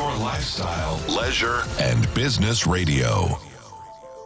Your lifestyle, leisure, and business radio.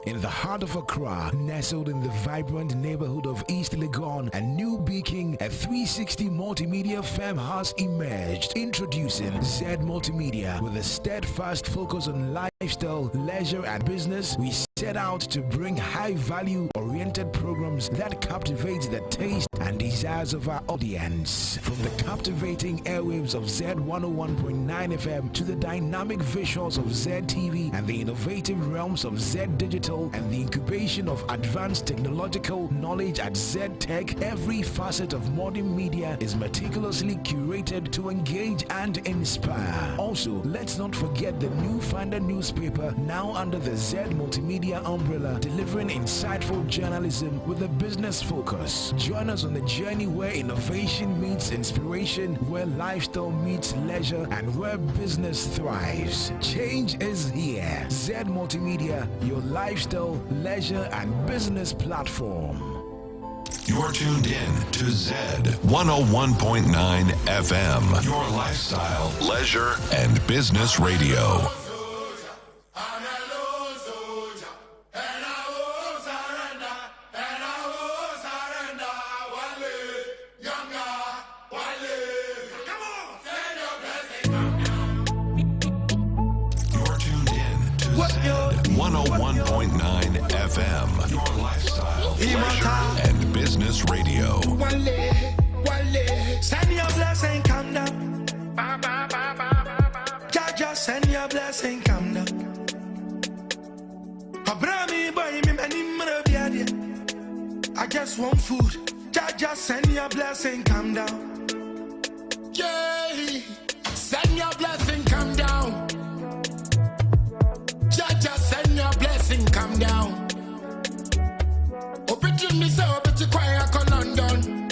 In the heart of Accra, nestled in the vibrant neighborhood of East Legon and New Beijing, a 360 multimedia farmhouse emerged. Introducing Z Multimedia. With a steadfast focus on lifestyle, leisure, and business, we set out to bring high-value oriented programs that captivate the taste and desires of our audience. From the captivating airwaves of Z 101.9 FM to the dynamic visuals of Z TV and the innovative realms of Z Digital and the incubation of advanced technological knowledge at Z Tech, every facet of modern media is meticulously curated to engage and inspire. Also, let's not forget the New Finder newspaper, now under the Z Multimedia umbrella, delivering insightful journalism with a business focus. Join us on the journey where innovation meets inspiration, where lifestyle meets leisure, and where business thrives. Change is here. Z Multimedia, your lifestyle, leisure, and business platform. You're tuned in to Z 101.9 FM. Your lifestyle, leisure, and business radio. FM, your lifestyle, leisure, and business radio. Send your blessing, come down. Jaja, send your blessing, come down. Abrami boy, me many marabiadia. I just want food. Jaja, send your blessing, come down. Yeah, send your blessing, come down. Jaja, send your blessing, come down. Me so but you quiet on London.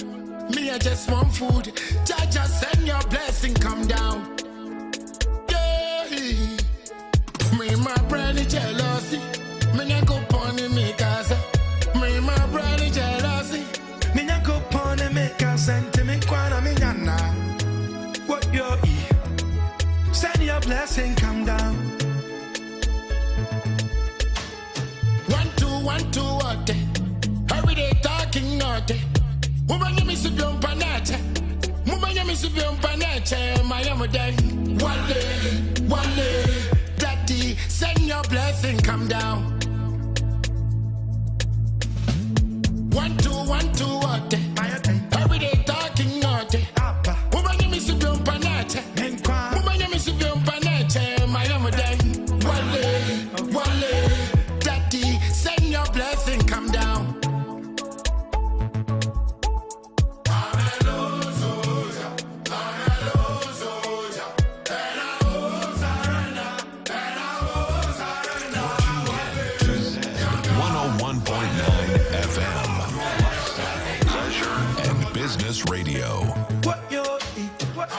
Me I just want food. Jaja, send your blessing, come down. Yeah. Me my brother jealousy. Me na go pony me casa. Me my brother jealousy. Me na go pony me casa. And me kwana me yana. What you eat? Send your blessing, come down. 1 2 what? Every day talking naughty. Woman, you miss a bump and that. Woman, you miss a bump and that. My am day. Wale, daddy, send your blessing, come down. 1 2 what? Every day talking naughty. Woman, you miss a bump and that. Woman, you miss a bump and that. My am day. Wale, daddy, send your blessing, come down. Business radio. What you eat? What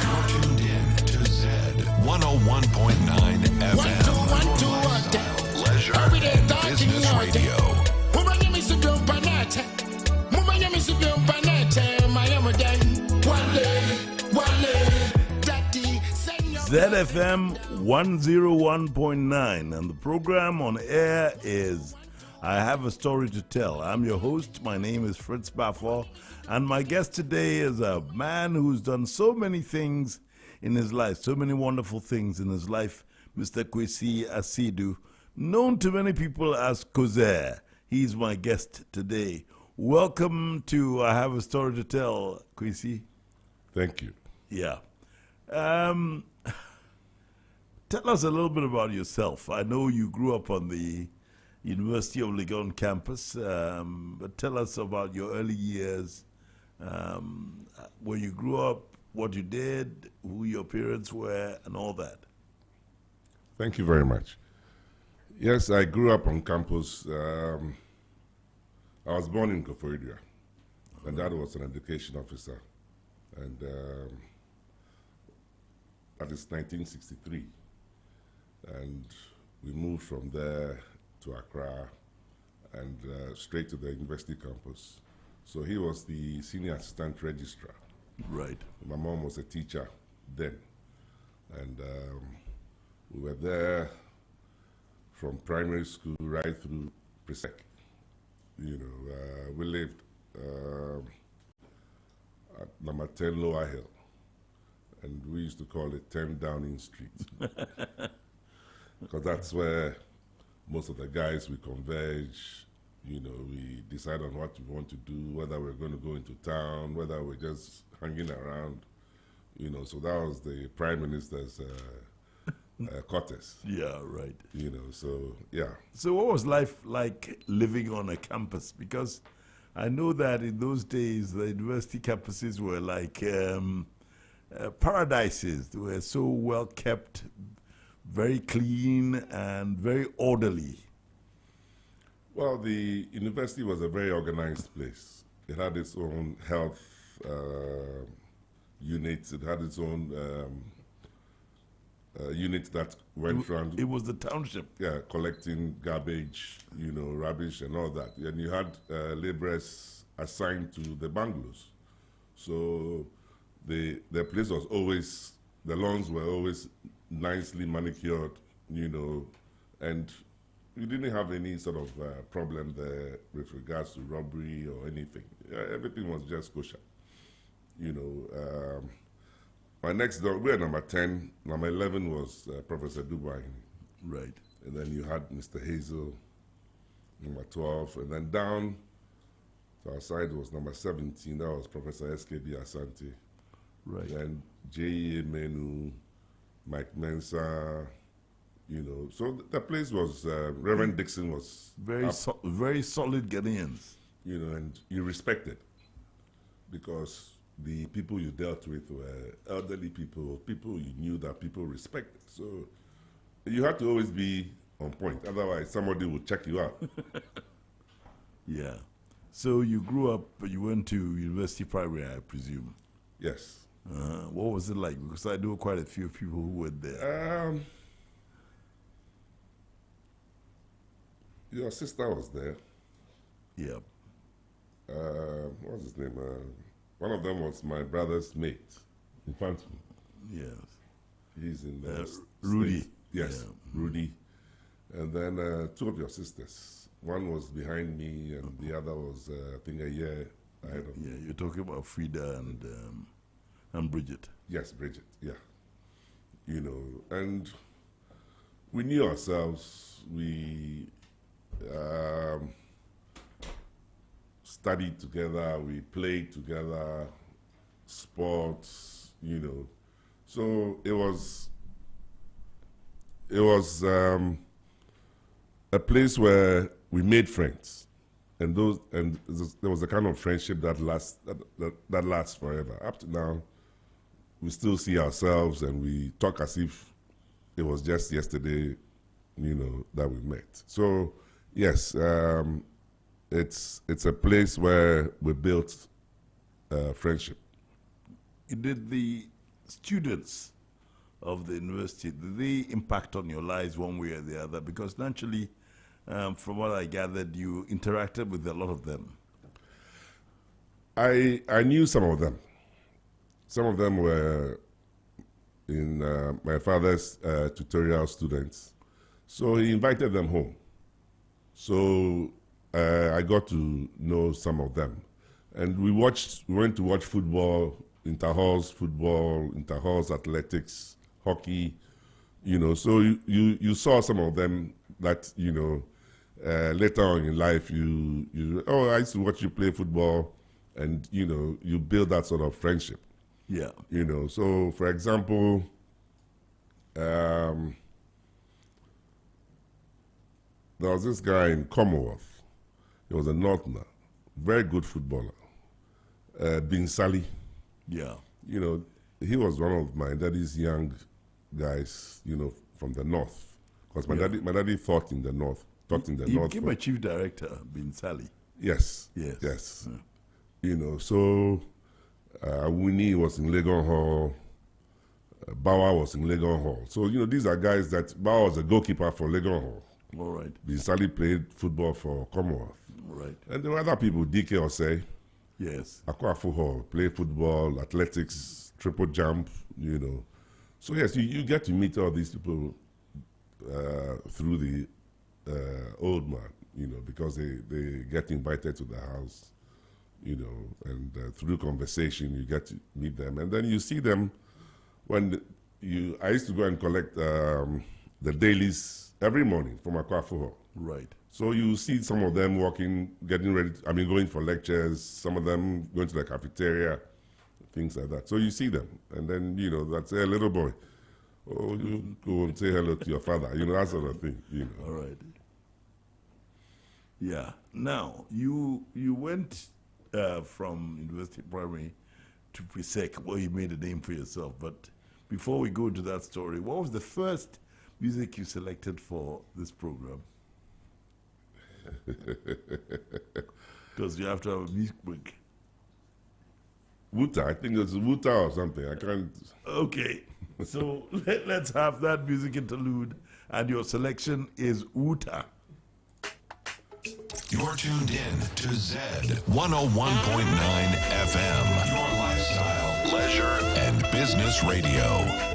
You're tuned in to Z 101.9 FM. Leisure and business radio. ZFM 101.9, and the program on air is I Have a Story to Tell. I'm your host. My name is FRITZ BAFFOUR, and my guest today is a man who's done so many things in his life, so many wonderful things in his life, Mr. Kwesi Asidu, known to many people as Kozer. He's my guest today. Welcome to I Have a Story to Tell, Kwesi. Thank you. Yeah. Tell us a little bit about yourself. I know you grew up on the University of Legon campus, but tell us about your early years, where you grew up, what you did, who your parents were, and all that. Thank you very much. Yes, I grew up on campus. I was born in Koforidua. My dad was an education officer, and that is 1963. And we moved from there to Accra and straight to the university campus. So he was the senior assistant registrar. Right. My mom was a teacher then. And we were there from primary school right through pre-sec. You know, we lived at number 10 Lower Hill. And we used to call it 10 Downing Street. Because that's where most of the guys we converge. You know, we decide on what we want to do, whether we're going to go into town, whether we're just hanging around. You know, so that was the Prime Minister's quarters. Yeah, right. You know, so, yeah. So what was life like living on a campus? Because I know that in those days, the university campuses were like paradises. They were so well kept, very clean, and very orderly. Well, the university was a very organized place. It had its own health units. It had its own unit that went around. It was the township. Yeah, collecting garbage, you know, rubbish and all that. And you had laborers assigned to the bungalows. So the place was always, the lawns were always nicely manicured, you know, and we didn't have any sort of problem there with regards to robbery or anything. Everything was just kosher. You know, my next door, we were number 10. Number 11 was Professor Dubai. Right. And then you had Mr. Hazel, number 12. And then down to our side was number 17. That was Professor S.K.D. Asante. Right. Then J.E.A. Menu, Mike Mensah, you know. So the place was, Reverend Dixon was very solid Ghanaians. You know, and you respected because the people you dealt with were elderly people, people you knew that people respected. So you had to always be on point. Otherwise, somebody would check you out. Yeah. So you grew up, you went to University Primary, I presume. Yes. What was it like? Because I know quite a few people who were there. Your sister was there. Yeah. What was his name? One of them was my brother's mate. In fact, Yes. he's in Rudy. States. Yes, Yeah. Rudy. And then two of your sisters. One was behind me, and the other was, I think, a year ahead of me. Yeah, you're talking about Frida and Bridget. Yes, Bridget, yeah. You know, and we knew ourselves. We studied together, we played together, sports, you know. So it was a place where we made friends, and there was a kind of friendship that lasts forever. Up to now, we still see ourselves and we talk as if it was just yesterday, you know, that we met. So yes, it's a place where we built friendship. Did the students of the university, did they impact on your lives one way or the other? Because naturally, from what I gathered, you interacted with a lot of them. I knew some of them. Some of them were in my father's tutorial students. So he invited them home. So I got to know some of them. And we went to watch football, inter-halls football, inter-halls athletics, hockey, you know. So you saw some of them that, you know, later on in life, oh, I used to watch you play football, and, you know, you build that sort of friendship. Yeah. You know, so for example, there was this guy in Commonwealth. He was a Northerner, very good footballer. Bin Sali. Yeah. You know, he was one of my daddy's young guys, you know, from the north. Because my daddy taught in the north. He became a chief director, Bin Sali. Yes. Yes. Yes. Yeah. You know, so Winnie was in Legon Hall. Bauer was in Legon Hall. So, these are guys that Bauer was a goalkeeper for Legon Hall. All right. Sally played football for Commonwealth. Right. And there were other people, DK Osei, Yes. Akwafu Hall, play football, athletics, triple jump, So, yes, you get to meet all these people through the old man, because they get invited to the house, and through conversation you get to meet them. And then you see them when I used to go and collect the dailies every morning from Akwafu Hall. Right. So you see some of them walking, getting ready, going for lectures, some of them going to the cafeteria, things like that. So you see them, and then, that's a little boy. Oh, you go and say hello to your father, that sort of thing, All right. Yeah. Now, you went from University Primary to Presec, where you made a name for yourself. But before we go into that story, what was the first music you selected for this program? Because you have to have a music break. Wuta, I think it's Wuta or something. I can't. Okay, so let's have that music interlude, and your selection is Wuta. You're tuned in to Z 101.9 FM, your lifestyle, leisure, and business radio.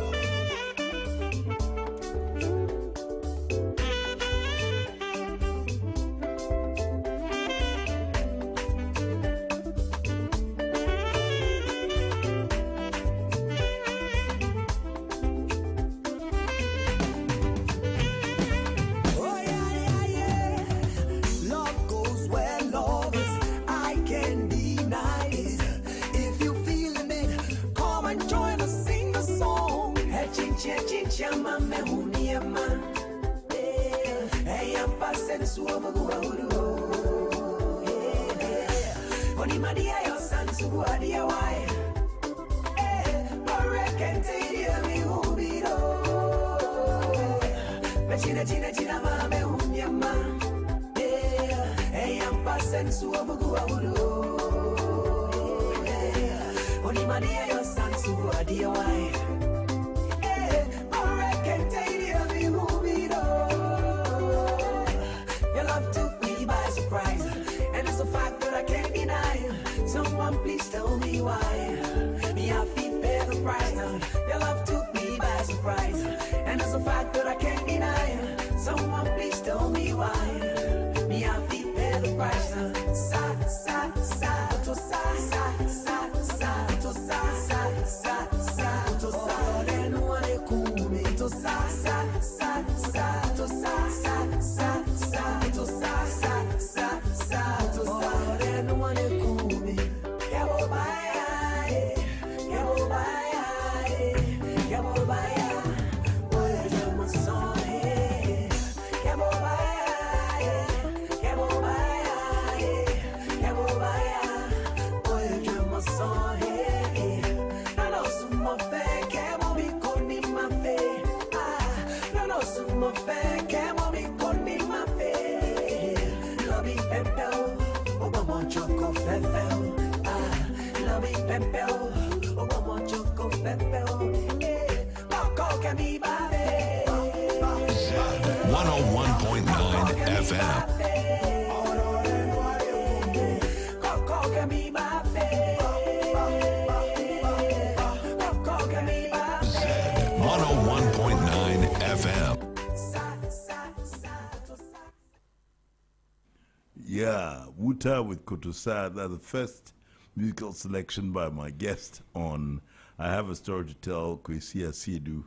Yeah, Wuta with Kotosa. That's the first musical selection by my guest on I Have a Story to Tell, Kwesi Asiedu,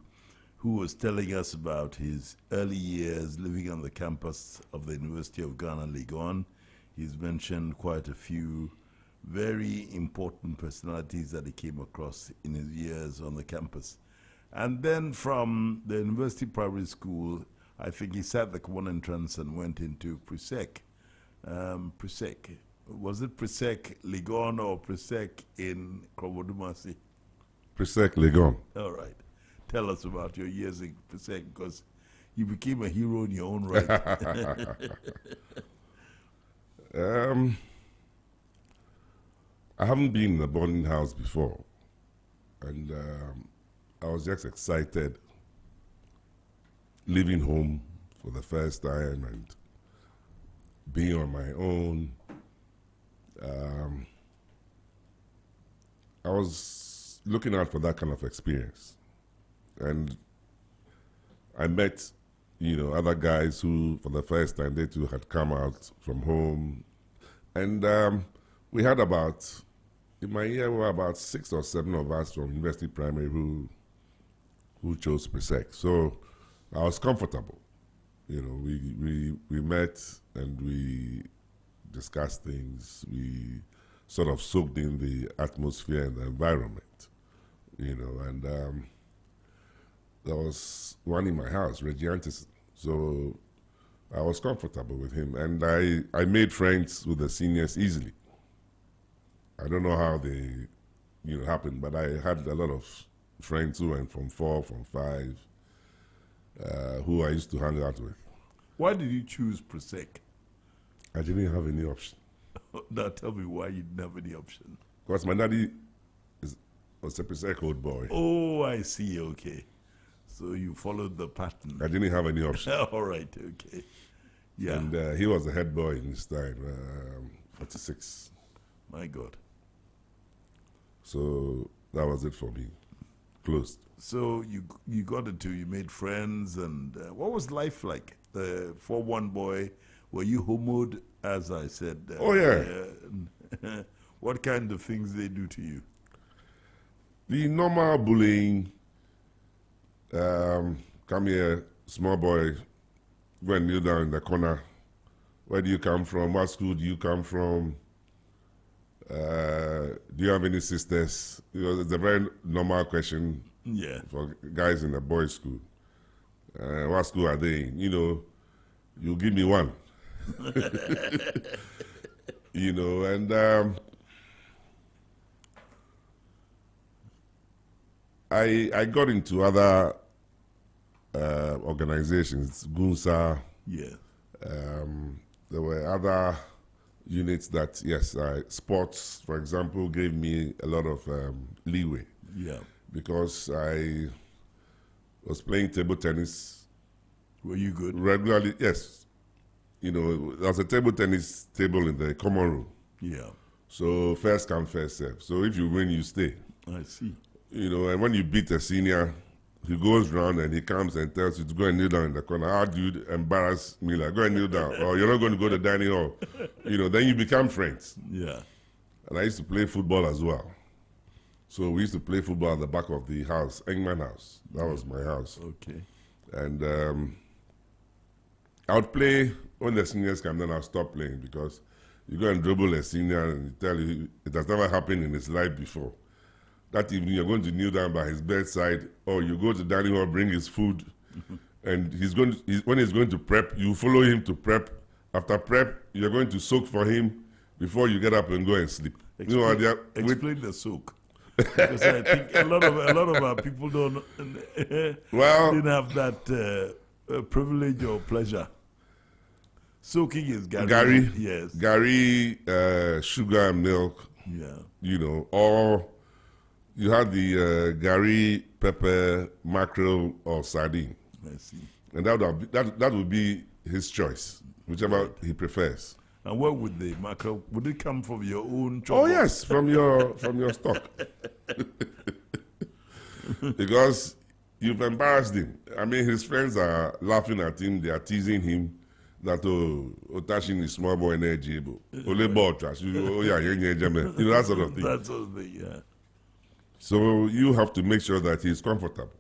who was telling us about his early years living on the campus of the University of Ghana, Legon. He's mentioned quite a few very important personalities that he came across in his years on the campus. And then from the University Primary School, I think he sat the common entrance and went into Presec. Presec. Was it Presec Legon or Presec in Kromodumasi? Presec Legon. All right. Tell us about your years in Presec, because you became a hero in your own right. I haven't been in a boarding house before. And I was just excited, leaving home for the first time and being on my own. I was looking out for that kind of experience. And I met, other guys who, for the first time, they too had come out from home. And we had in my year, we were about 6 or 7 of us from University Primary who chose PRESEC. So I was comfortable. We met and we discussed things. We sort of soaked in the atmosphere and the environment, and there was one in my house, Reggie Antison. So I was comfortable with him, and I made friends with the seniors easily. I don't know how they, happened, but I had a lot of friends who went from 4, from 5, who I used to hang out with. Why did you choose PRESEC? I didn't have any option. Now tell me why you didn't have any option. Because my daddy was a PRESEC old boy. Oh, I see, okay. So you followed the pattern. I didn't have any option. All right, okay. Yeah. And he was the head boy in his time, 46. My God. So that was it for me. Closed. So you got into, you made friends, and what was life like? The 4-1 boy, were you homoed, as I said? Oh, yeah. What kind of things they do to you? The normal bullying, come here, small boy, go and kneel down in the corner. Where do you come from? What school do you come from? Do you have any sisters? It's a very normal question for guys in a boys' school. What school are they in? You give me one. And I got into other organizations, GUNSA. Yeah. There were other units that, yes, sports, for example, gave me a lot of leeway. Yeah. Because I was playing table tennis. Were you good? Regularly, yes. There was a table tennis table in the common room. Yeah. So first come, first serve. So if you win, you stay. I see. And when you beat a senior, he goes round and he comes and tells you to go and kneel down in the corner. How do you embarrass me? Like, go and kneel down. Or you're not going to go to the dining hall. Then you become friends. Yeah. And I used to play football as well. So we used to play football at the back of the house, Engman House. That was my house. Okay. And I would play when the seniors come, then I'll stop playing because you go and dribble a senior and he tell you it has never happened in his life before. That evening you're going to kneel down by his bedside, or you go to dining hall, bring his food, and when he's going to prep, you follow him to prep. After prep, you're going to soak for him before you get up and go and sleep. Explain the soak. Because I think a lot of our people didn't have that privilege or pleasure. Soaking is Gary. Yes. Gary, sugar and milk. Yeah. Or you had the Gary, pepper, mackerel, or sardine. I see. And that would be his choice, whichever he prefers. And where would the mackerel, would it come from your own chocolate? Oh yes, from your stock. Because you've embarrassed him. I mean, his friends are laughing at him, they are teasing him that Otashin is small boy energy, only ball trash. That sort of thing. That sort of thing, yeah. So you have to make sure that he's comfortable.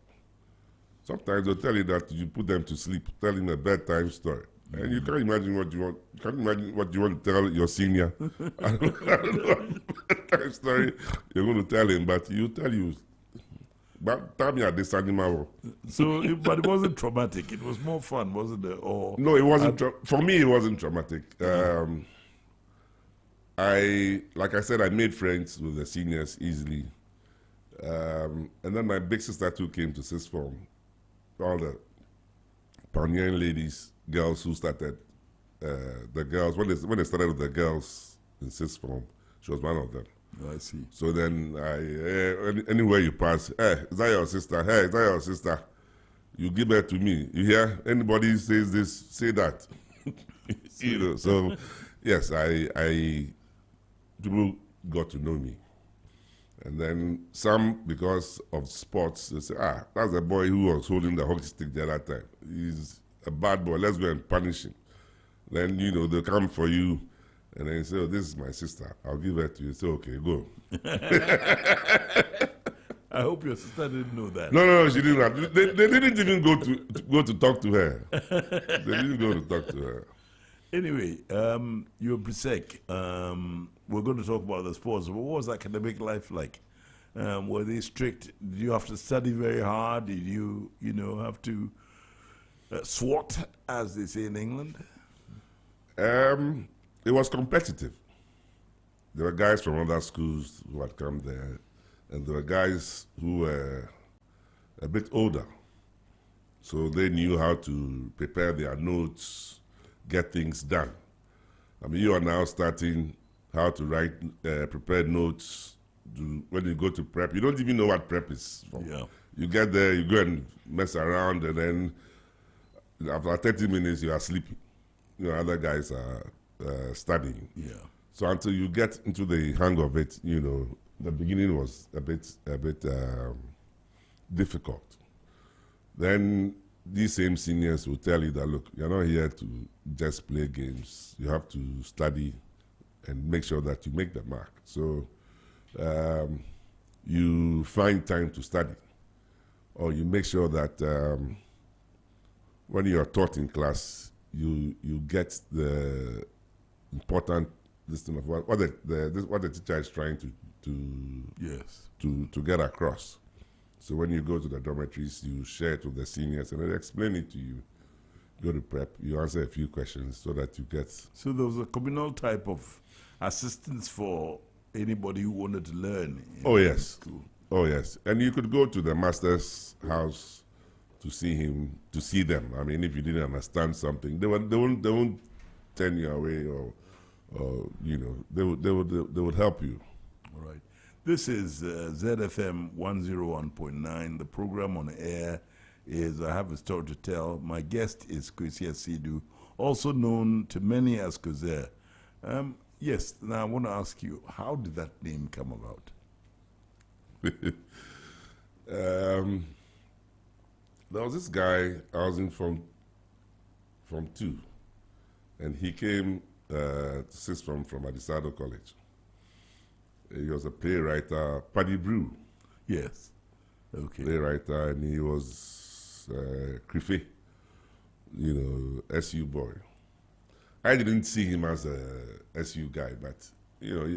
Sometimes they'll tell you that you put them to sleep, tell him a bedtime story. And you can't imagine what you want. You can't imagine what you want to tell your senior. I don't know what story you're going to tell him, but he'll tell you. But tell me at this animal. So, but it wasn't traumatic. It was more fun, wasn't it? Or no, it wasn't. For me, it wasn't traumatic. Like I said, I made friends with the seniors easily. And then my big sister too came to sixth form. All the pioneering ladies, girls who started, the girls, when they started with the girls in sixth form, she was one of them. I see. So then anywhere you pass, hey, is that your sister? Hey, is that your sister? You give her to me. You hear? Anybody says this, say that. So yes, people got to know me. And then some, because of sports, they say, that's the boy who was holding the hockey stick the other time. He's a bad boy, let's go and punish him. Then, they come for you, and then you say, this is my sister. I'll give her to you. Say, okay, go. I hope your sister didn't know that. No, she didn't. They didn't even go to talk to her. They didn't go to talk to her. Anyway, you're Brisek. We're going to talk about the sports. But what was academic life like? Were they strict? Did you have to study very hard? Did you, have to swat, as they say in England? It was competitive. There were guys from other schools who had come there, and there were guys who were a bit older. So they knew how to prepare their notes, get things done. I mean, you are now starting how to write, prepare notes. When you go to prep, you don't even know what prep is for. Yeah. You get there, you go and mess around, and then after 30 minutes, you are sleeping. Other guys are studying. Yeah. So until you get into the hang of it, the beginning was a bit difficult. Then these same seniors will tell you that, look, you're not here to just play games. You have to study and make sure that you make the mark. So you find time to study, or you make sure that when you are taught in class, you get the important listing of what the teacher is trying to get across. So when you go to the dormitories, you share it with the seniors and they explain it to you. Go to prep, you answer a few questions so that you get... So there was a communal type of assistance for anybody who wanted to learn in school. Oh, yes. And you could go to the master's house to see them. I mean, if you didn't understand something, they won't turn you away or they would help you. All right. This is ZFM 101.9. The program on air is I Have a Story to Tell. My guest is Kwesi Asidu, also known to many as Kozer. Yes, now I want to ask you, how did that name come about? There was this guy I was in from 2, and he came to sit from Adisado College. He was a playwright, Paddy Brew. Yes. Okay. Playwright, and he was Krife, SU boy. I didn't see him as a SU guy, but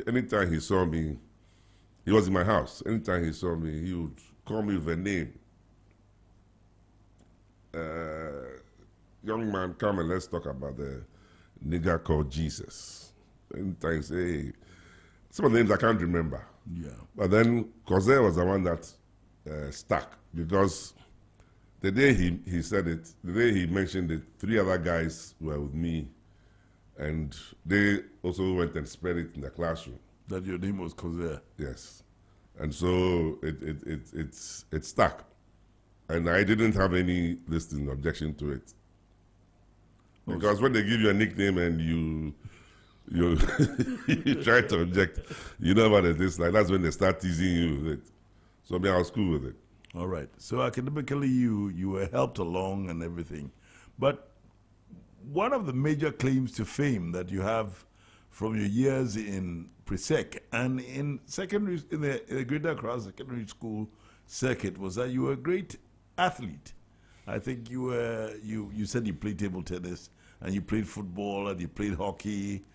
anytime he saw me, he was in my house. Anytime he saw me, he would call me with a name. Young man, come and let's talk about the nigger called Jesus. Anytime he say, hey, some of the names I can't remember. Yeah. But then Kozer was the one that stuck, because the day he said it, the day he mentioned it, 3 other guys were with me, and they also went and spread it in the classroom. That your name was Kozer? Yes. And so it stuck. And I didn't have any listening objection to it. Because when they give you a nickname and you try to object, you know what it is like. That's when they start teasing you with it. So I was cool with it. All right. So academically, you were helped along and everything. But one of the major claims to fame that you have from your years in Presec and in the Greater Accra Secondary School circuit was that you were a great athlete. I think you said you played table tennis and you played football and you played hockey.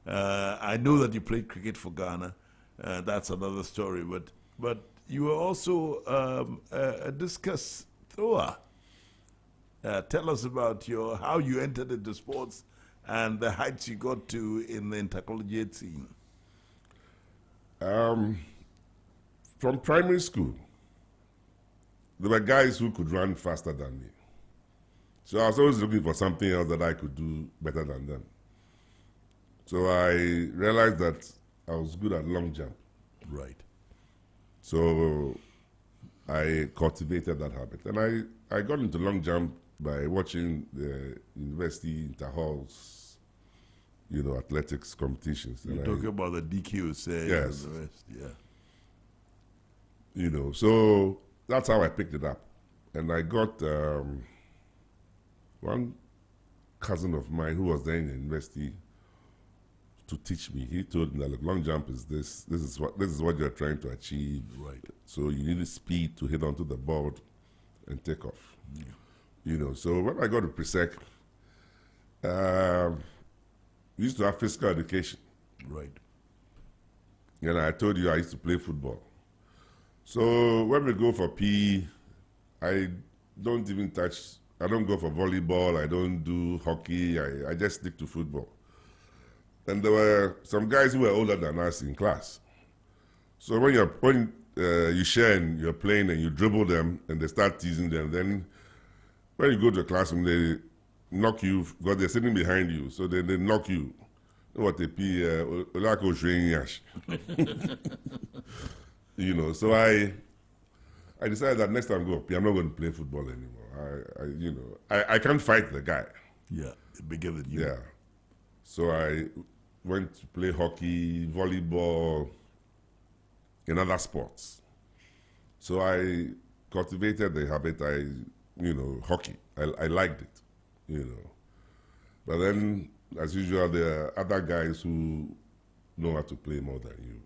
I know that you played cricket for Ghana. That's another story. But you were also a discus thrower. Tell us about how you entered into sports and the heights you got to in the intercollegiate scene. From primary school, there were guys who could run faster than me. So I was always looking for something else that I could do better than them. So I realized that I was good at long jump. Right. So I cultivated that habit. And I got into long jump by watching the university interhalls, athletics competitions. You're talking about the DQ, say, Yes. and the rest, So that's how I picked it up. And I got one cousin of mine who was there in the university to teach me. He told me that, look, long jump is this is what you're trying to achieve. Right. So you need the speed to hit onto the board and take off. Yeah. So when I got to Presec, we used to have physical education. Right. And I told you I used to play football. So when we go for PE, I don't go for volleyball, I don't do hockey, I just stick to football. And there were some guys who were older than us in class. So when you share and you're playing and you dribble them and they start teasing them, then when you go to the classroom, they knock you because they're sitting behind you. So they knock you. What they pee, so I decided that next time I go up, I'm not going to play football anymore. I can't fight the guy. Yeah, bigger than you. Yeah. So I went to play hockey, volleyball, and other sports. So I cultivated the habit, hockey. I liked it, But then, as usual, there are other guys who know how to play more than you.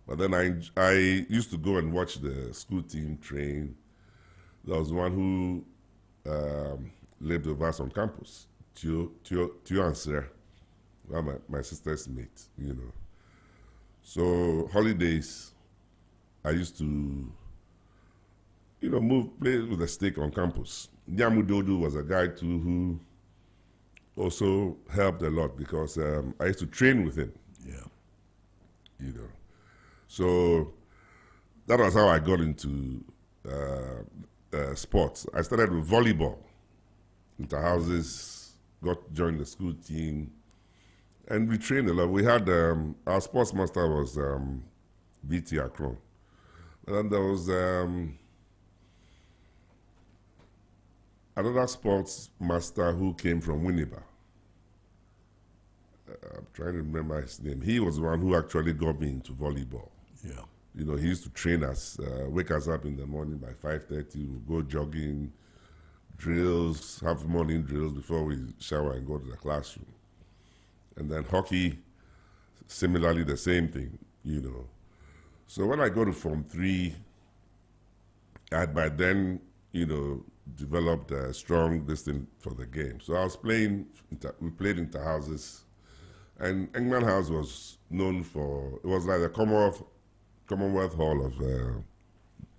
But then I used to go and watch the school team train. There was one who lived with us on campus, Tio and Sarah, my sister's mate, So holidays, I used to, play with a stick on campus. Nyamudodu was a guy too who also helped a lot because I used to train with him. Yeah. So that was how I got into sports. I started with volleyball, interhouses, joined the school team, and we trained a lot. We had, our sports master was BT Akron. And then there was another sports master who came from Winneba. I'm trying to remember his name. He was the one who actually got me into volleyball. Yeah. He used to train us, wake us up in the morning by 5:30. We'd go jogging, drills, have morning drills before we shower and go to the classroom. And then hockey, similarly the same thing, So when I go to Form 3, I had by then, developed a strong distance for the game. So I was playing, we played interhouses, and Engman House was known for, it was like the Commonwealth Hall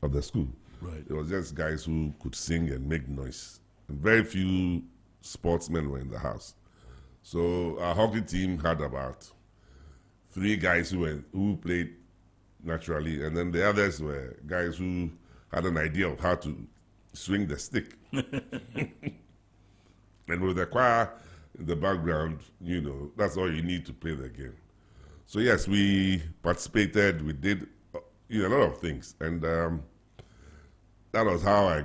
of the school. Right. It was just guys who could sing and make noise. And very few sportsmen were in the house. So our hockey team had about 3 guys who played naturally, and then the others were guys who had an idea of how to swing the stick. And with the choir in the background, that's all you need to play the game. So yes, we participated, we did a lot of things, and that was how I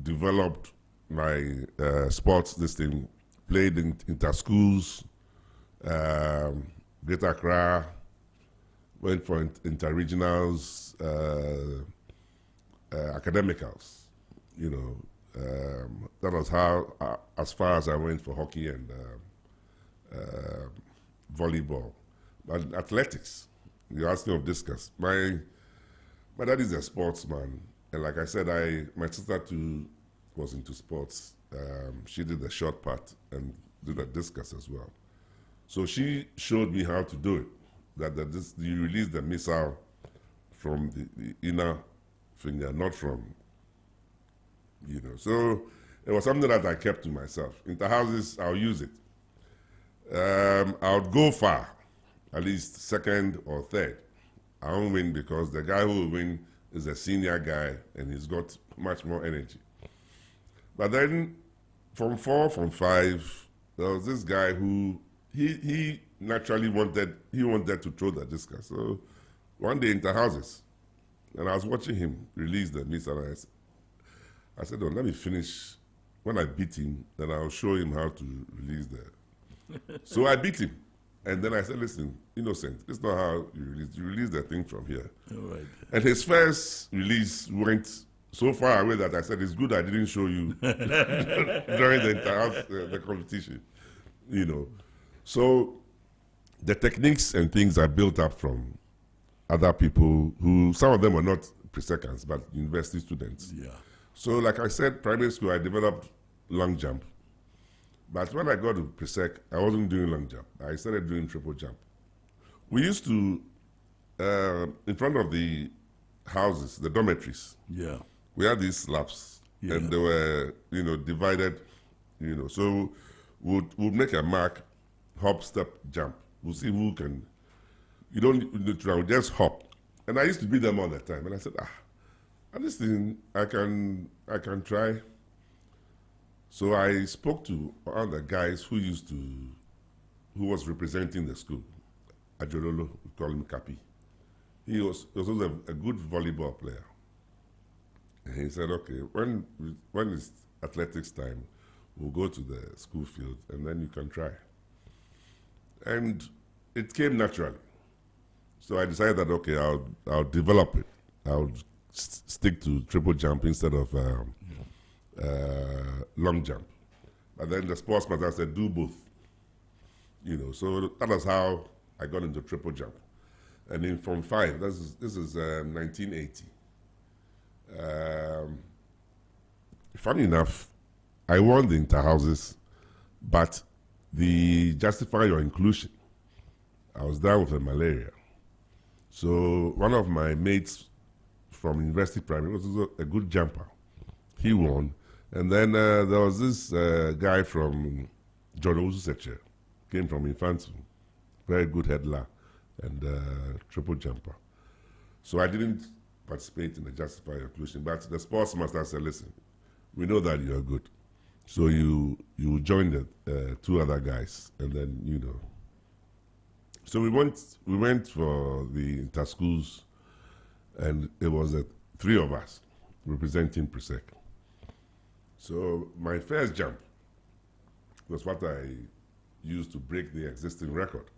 developed my sports, played in inter-schools, Greater Accra, went for inter-regionals, academicals, that was how, as far as I went for hockey and volleyball. But athletics, you asked me of discus. My dad is a sportsman, and like I said, my sister too was into sports. She did the short part and did the discus as well. So she showed me how to do it. That you release the missile from the inner finger, not from, So it was something that I kept to myself. In the houses, I'll use it. I would go far, at least second or third. I won't win because the guy who will win is a senior guy and he's got much more energy. But then from 4, from 5, there was this guy who he naturally wanted to throw the discus. So one day inter houses, and I was watching him release the miss, and I said, "Oh, let me finish. When I beat him, then I'll show him how to release the." So I beat him, and then I said, "Listen, Innocent, this is not how you release. You release the thing from here." All right. And his first release went so far away that I said, "It's good I didn't show you during the inter-house the competition." So the techniques and things are built up from other people who, some of them were not pre-seconds, but university students. Yeah. So like I said, primary school, I developed long jump. But when I got to pre-sec, I wasn't doing long jump. I started doing triple jump. We used to, in front of the houses, the dormitories, Yeah. we had these slabs, Yeah. and they were, divided, so we'd make a mark, hop, step, jump. We'll see who can, you don't need to try, just hop. And I used to beat them all the time. And I said, this thing, I can try. So I spoke to one of the guys who was representing the school, Ajololo, we call him Kapi. He was also a good volleyball player. And he said, okay, when it's athletics time, we'll go to the school field and then you can try. And it came naturally. So I decided that, okay, I'll develop it. I'll stick to triple jump instead of long jump. But then the sportsman said, do both. So that was how I got into triple jump. And in Form 5, this is 1980. Funny enough, I won the inter-houses, but the justify your inclusion, I was down with a malaria. So one of my mates from University Primary was also a good jumper. He won. And then there was this guy from John Osuseche, came from Infantu, very good headler and triple jumper. So I didn't participate in the justify your inclusion, but the sports master said, listen, we know that you are good. So you join the two other guys, and then, So we went for the inter-schools, and it was three of us representing Presec. So my first jump was what I used to break the existing record.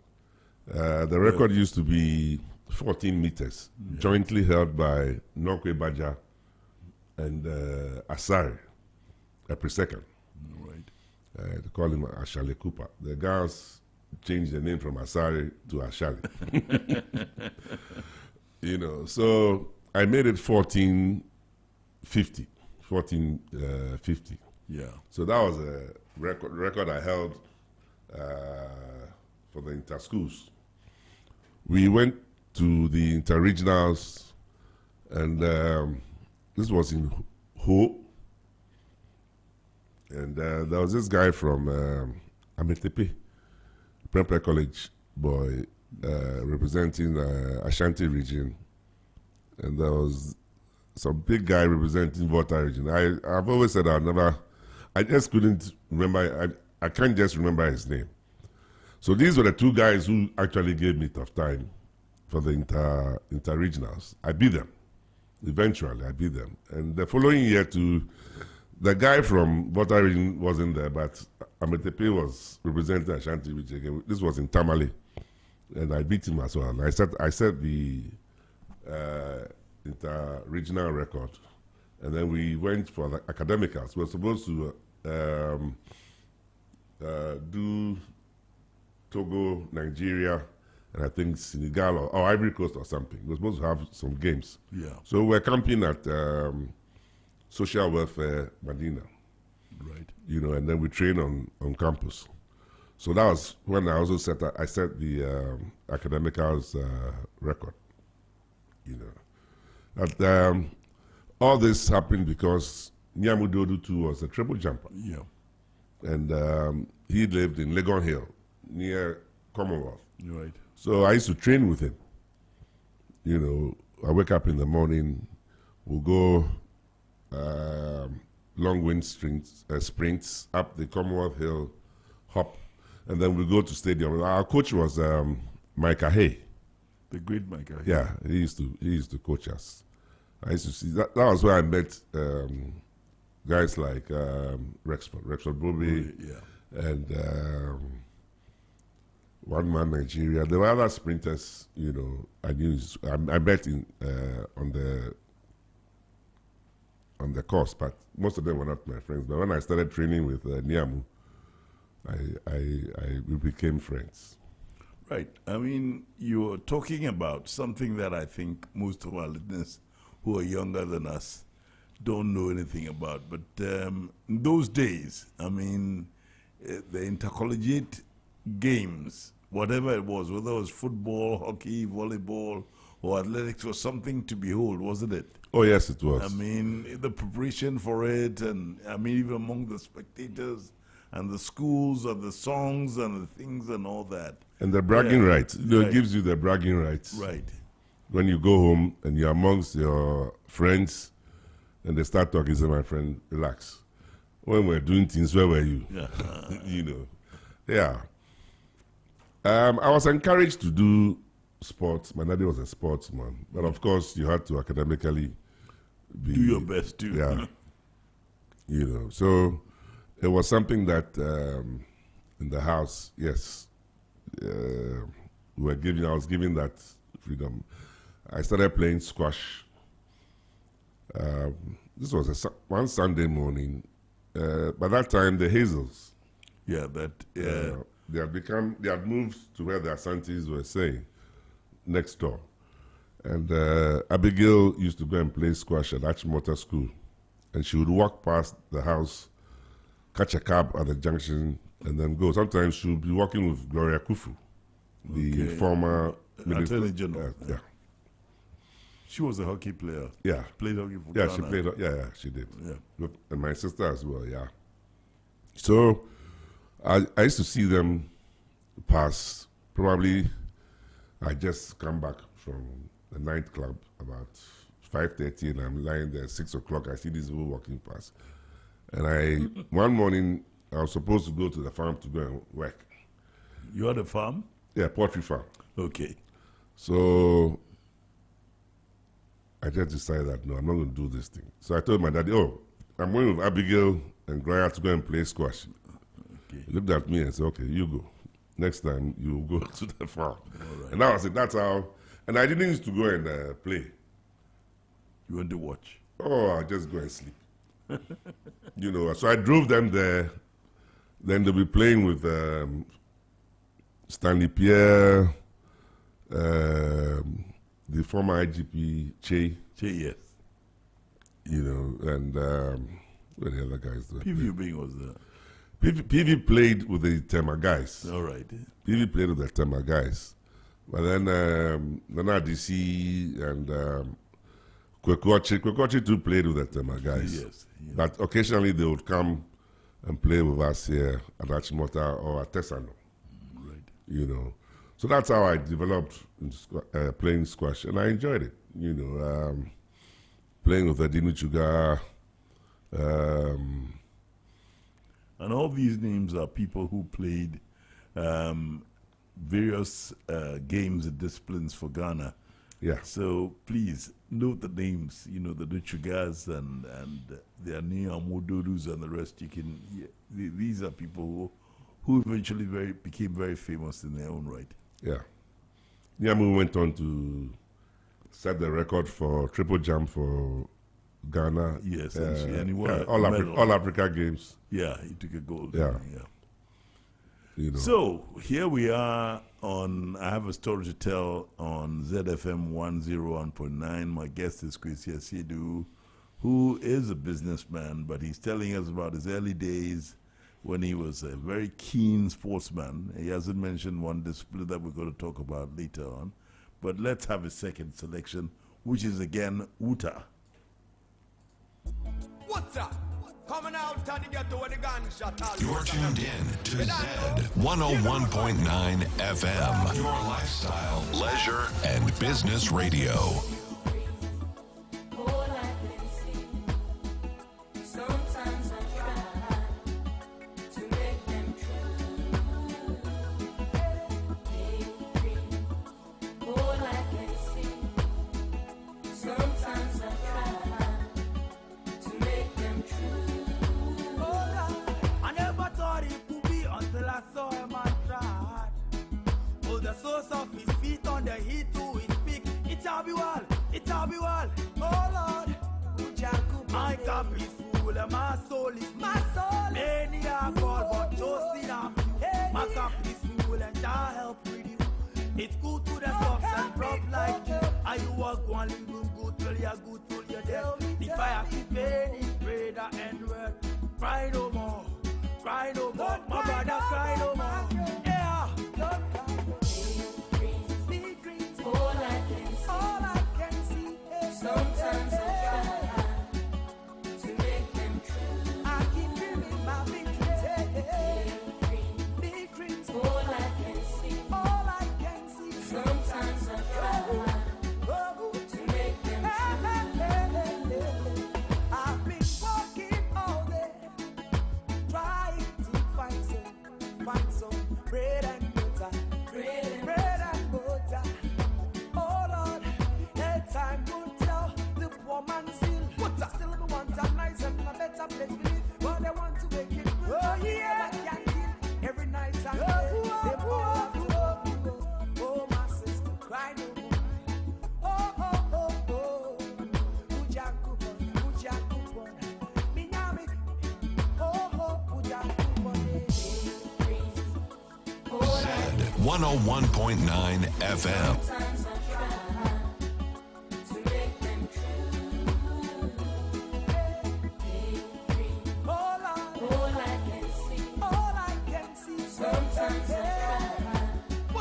The record used to be 14 meters, jointly held by Nokwe Baja and Asare, a Presecond. Right. They call him Ashale Cooper. The guys changed the name from Asare to Ashale. So I made it 1450. Yeah. So that was a record I held for the inter-schools. We went to the inter-regionals, and this was in Ho. And there was this guy from Ametepe, Prempeh College boy, representing Ashanti region. And there was some big guy representing Volta region. I've always said I just couldn't remember, I can't just remember his name. So these were the two guys who actually gave me tough time for the inter-regionals. I beat them. Eventually, I beat them. And the following year, the guy from Volta region wasn't there, but Ametepe was representing Ashanti region. This was in Tamale. And I beat him as well. I set the inter-regional record, and then we went for the academicals. We were supposed to do Togo, Nigeria, and I think Senegal or Ivory Coast or something. We were supposed to have some games. Yeah. So we're camping at Social Welfare Medina. Right. And then we train on campus. So that was when I also set the academicals record. That all this happened because Nyamudodu too was a triple jumper. Yeah. And he lived in Legon Hill near Commonwealth. Right. So I used to train with him. I wake up in the morning, we'll go long wind sprints up the Commonwealth Hill, hop, and then we go to stadium. Our coach was Mike Ahe. The great Michael. Yeah, he used to coach us. I used to see that. That was where I met guys like Rexford Bobby, and One Man Nigeria. There were other sprinters, you know. I met on the course, but most of them were not my friends. But when I started training with Niamu, we became friends. Right. I mean, you're talking about something that I think most of our listeners who are younger than us don't know anything about. But in those days, I mean, the intercollegiate games, whatever it was, whether it was football, hockey, volleyball, or athletics, was something to behold, wasn't it? Oh, yes, it was. I mean, the preparation for it, and I mean, even among the spectators, and the schools, and the songs, and the things, and all that. And the bragging rights. It gives you the bragging rights. Right. When you go home and you're amongst your friends, and they start talking, say, my friend, relax. When we're doing things, where were you? Yeah. You know. Yeah. I was encouraged to do sports. My daddy was a sportsman. But of course, you had to academically do your best too. Yeah. You know, so it was something that in the house, yes, I was given that freedom. I started playing squash. This was one Sunday morning. By that time, the Hazels. Yeah, they had moved to where the Asantes were staying, next door. And Abigail used to go and play squash at Achimota School. And she would walk past the house, catch a cab at the junction, and then go. Sometimes she would be walking with Gloria Kufu, the former minister. Attorney General. Yeah. She was a hockey player. Yeah. She played hockey for Yeah, Ghana. she played. Yeah, she did. Yeah. And my sister as well. Yeah. So I used to see them pass. Probably I just come back from the nightclub about 5:30, and I'm lying there 6 o'clock. I see these people walking past, and one morning I was supposed to go to the farm to go and work. You had a farm? Yeah, poultry farm. Okay. So I just decided that no, I'm not going to do this thing. So I told my daddy, I'm going with Abigail and Gloria to go and play squash. Okay. He looked at me and said, okay, you go. Next time, you go to the farm. Right. And that was it. That's how. And I didn't used to go and play. You went to watch? Oh, I just go and sleep. You know, so I drove them there. Then they'll be playing with Stanley Pierre, the former IGP, Che. Che, yes. You know, and where the other guys there? PV Bing was there. PV played with the Tema guys. All right. PV played with the Tema guys. But then DC and Kwekwachi too played with the Tema guys. Yes. Yeah. But occasionally they would come and play with us here at Achimota or at Tesano. Right. You know. So that's how I developed playing squash, and I enjoyed it. You know, playing with Adinu Chuga. And all these names are people who played various games and disciplines for Ghana. Yeah. So please note the names, you know, the Nuchugas and the Ania Mododus and the rest. These are people who eventually became very famous in their own right. Yeah. Niamu went on to set the record for triple jump for Ghana. Yes, and he won all Africa games. Yeah, he took a gold. Yeah. Yeah. You know. So here we are I have a story to tell on ZFM 101.9. My guest is Kwesi Asiedu, who is a businessman, but he's telling us about his early days when he was a very keen sportsman. He hasn't mentioned one discipline that we're going to talk about later on. But let's have a second selection, which is again Uta. What's up? Coming out of the ghetto with the gunshot. You're tuned in to Z 101.9 FM, your lifestyle, leisure, and business radio. Boy, like a peaceful, and my soul is many are called, but just enough. Mac a peaceful and Jah help with you. It's good to the tops and rough like you. Are you walk one living good till you're good till you're dead? The fire keep burning, pray that end word. Cry no more, cry no more, my brother cry no more. Yeah. Big dreams, all I can see. Sometimes I try to make them true. I keep dreaming my big dreams. Big dreams, all I can see. Sometimes I try to make them true. I've been walking all day, trying to find some bread and butter. Bread and butter. Oh Lord, that time will tell the poor man still. Still the want a nice and a better place to live. But they want to make it good. Oh yeah, I can't kill every night and day. They all have to go. Oh my sister, cry no more. Oh. Ujakupon. Minyami. Oh. Ujakupon. Zed 101.9 FM. Sometimes I try to make them true. All I can see. Sometimes I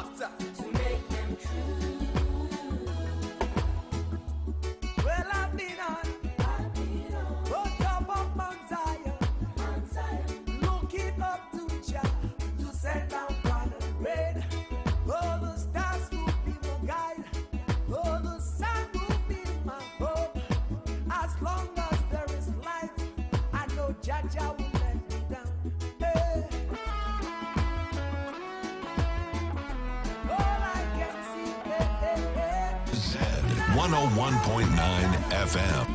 try to make them true. Well, I've been on top of Mount Zion, looking up to Jah to send down God and rain. Oh, the stars will be my guide. Oh, the sun will be my hope. As long as there is life, I know Jah will let me down. Hey. All I can see, Zed 101.9 FM.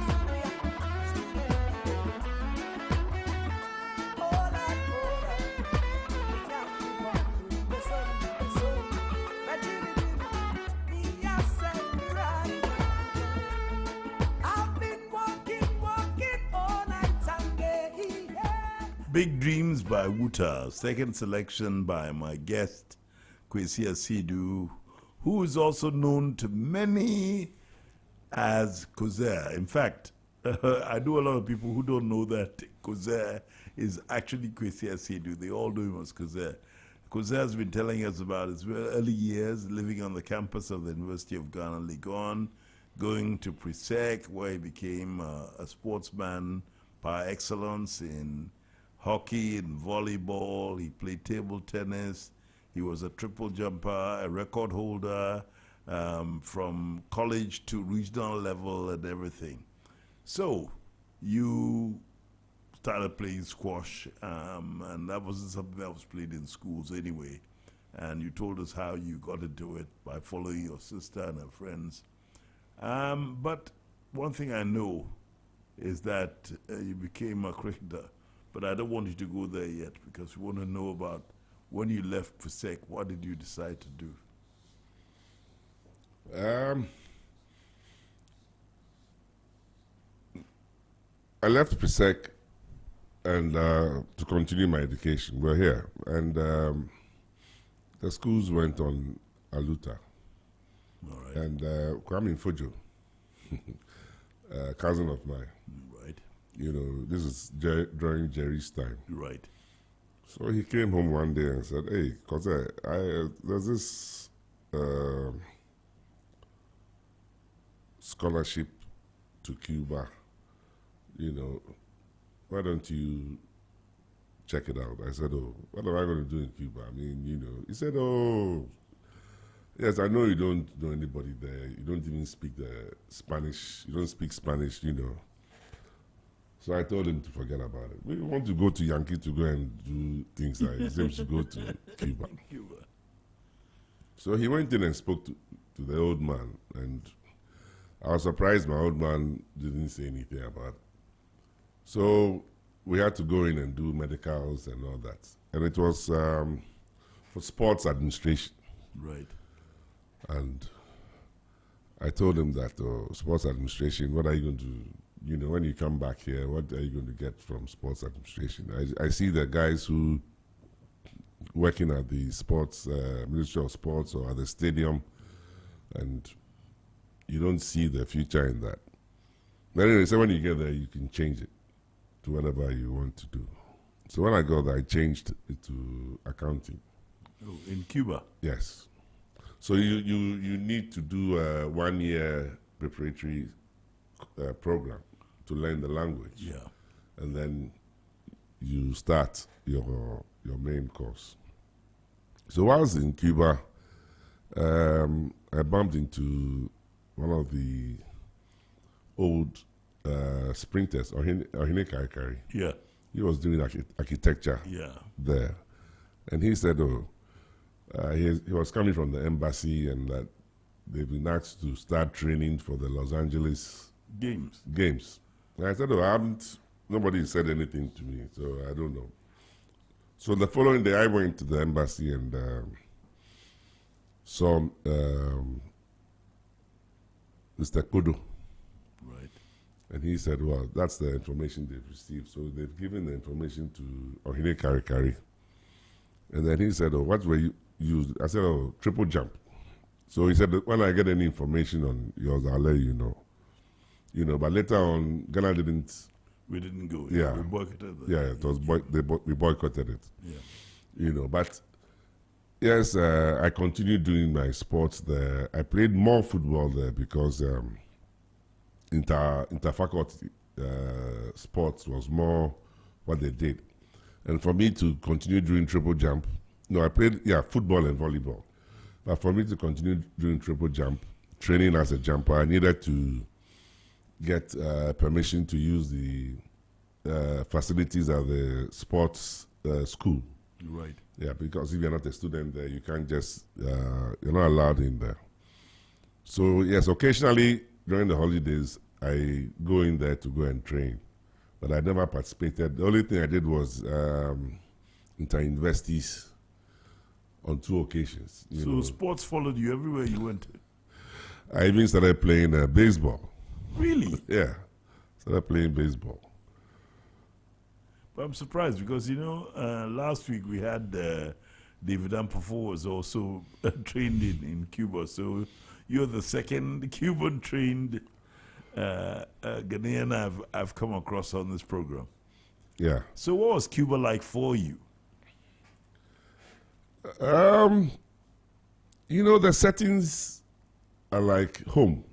Big Dreams by Wuta, second selection by my guest, Kwesi Asidu, who is also known to many as Kozer. In fact, I know a lot of people who don't know that Kozer is actually Kwesi Asidu. They all know him as Kozer. Kozer has been telling us about his early years living on the campus of the University of Ghana, Legon, going to Presec, where he became a sportsman par excellence in hockey and volleyball. He played table tennis. He was a triple jumper, a record holder from college to regional level and everything. So you started playing squash, and that wasn't something that was played in schools anyway. And you told us how you got into it by following your sister and her friends. But one thing I know is that you became a cricketer. But I don't want you to go there yet because we want to know about when you left Presec, what did you decide to do? I left Presec and to continue my education. We're here. And the schools went on Aluta. All right. And Kwame Fojo, cousin of mine. Right. You know, this is during Jerry's time. Right. So he came home one day and said, "Hey, cause there's this scholarship to Cuba. You know, why don't you check it out?" I said, "Oh, what am I going to do in Cuba? I mean, you know." He said, "Oh, yes, I know you don't know anybody there. You don't even speak the Spanish. You don't speak Spanish, you know." So I told him to forget about it. We want to go to Yankee to go and do things like he said we should go to Cuba. So he went in and spoke to the old man, and I was surprised my old man didn't say anything about it. So we had to go in and do medicals and all that. And it was for sports administration. Right. And I told him that, sports administration, what are you going to you know, when you come back here, what are you going to get from sports administration? I see the guys who working at the sports, Ministry of Sports or at the stadium, and you don't see the future in that. But anyway, so when you get there, you can change it to whatever you want to do. So when I got there, I changed it to accounting. Oh, in Cuba? Yes. So you need to do a 1 year preparatory program to learn the language. Yeah. And then you start your main course. So while I was in Cuba, I bumped into one of the old sprinters, Ohine Kaikari. Yeah. He was doing architecture there. And he said, he was coming from the embassy and that they've been asked to start training for the Los Angeles Games. And I said, nobody said anything to me, so I don't know. So the following day, I went to the embassy and saw Mr. Kodo. Right. And he said, well, that's the information they've received. So they've given the information to Ohine Karikari. And then he said, what were you used? I said, triple jump. So he said, when I get any information on yours, I'll let you know. You know, but later on, Ghana didn't. We didn't go. Yeah. We boycotted it. Yeah, it was we boycotted it. Yeah. You know, but yes, I continued doing my sports there. I played more football there because interfaculty sports was more what they did. And for me to continue doing triple jump, I played football and volleyball. But for me to continue doing triple jump, training as a jumper, I needed to get permission to use the facilities at the sports school. Right. Yeah, because if you're not a student there, you can't just, you're not allowed in there. So yes, occasionally during the holidays, I go in there to go and train. But I never participated. The only thing I did was inter-universities on 2 occasions. So sports followed you everywhere you went. I even started playing baseball. Really? Yeah, started playing baseball. But I'm surprised because, last week we had David Ampofo was also trained in Cuba. So you're the second Cuban-trained Ghanaian I've come across on this program. Yeah. So what was Cuba like for you? The settings are like home.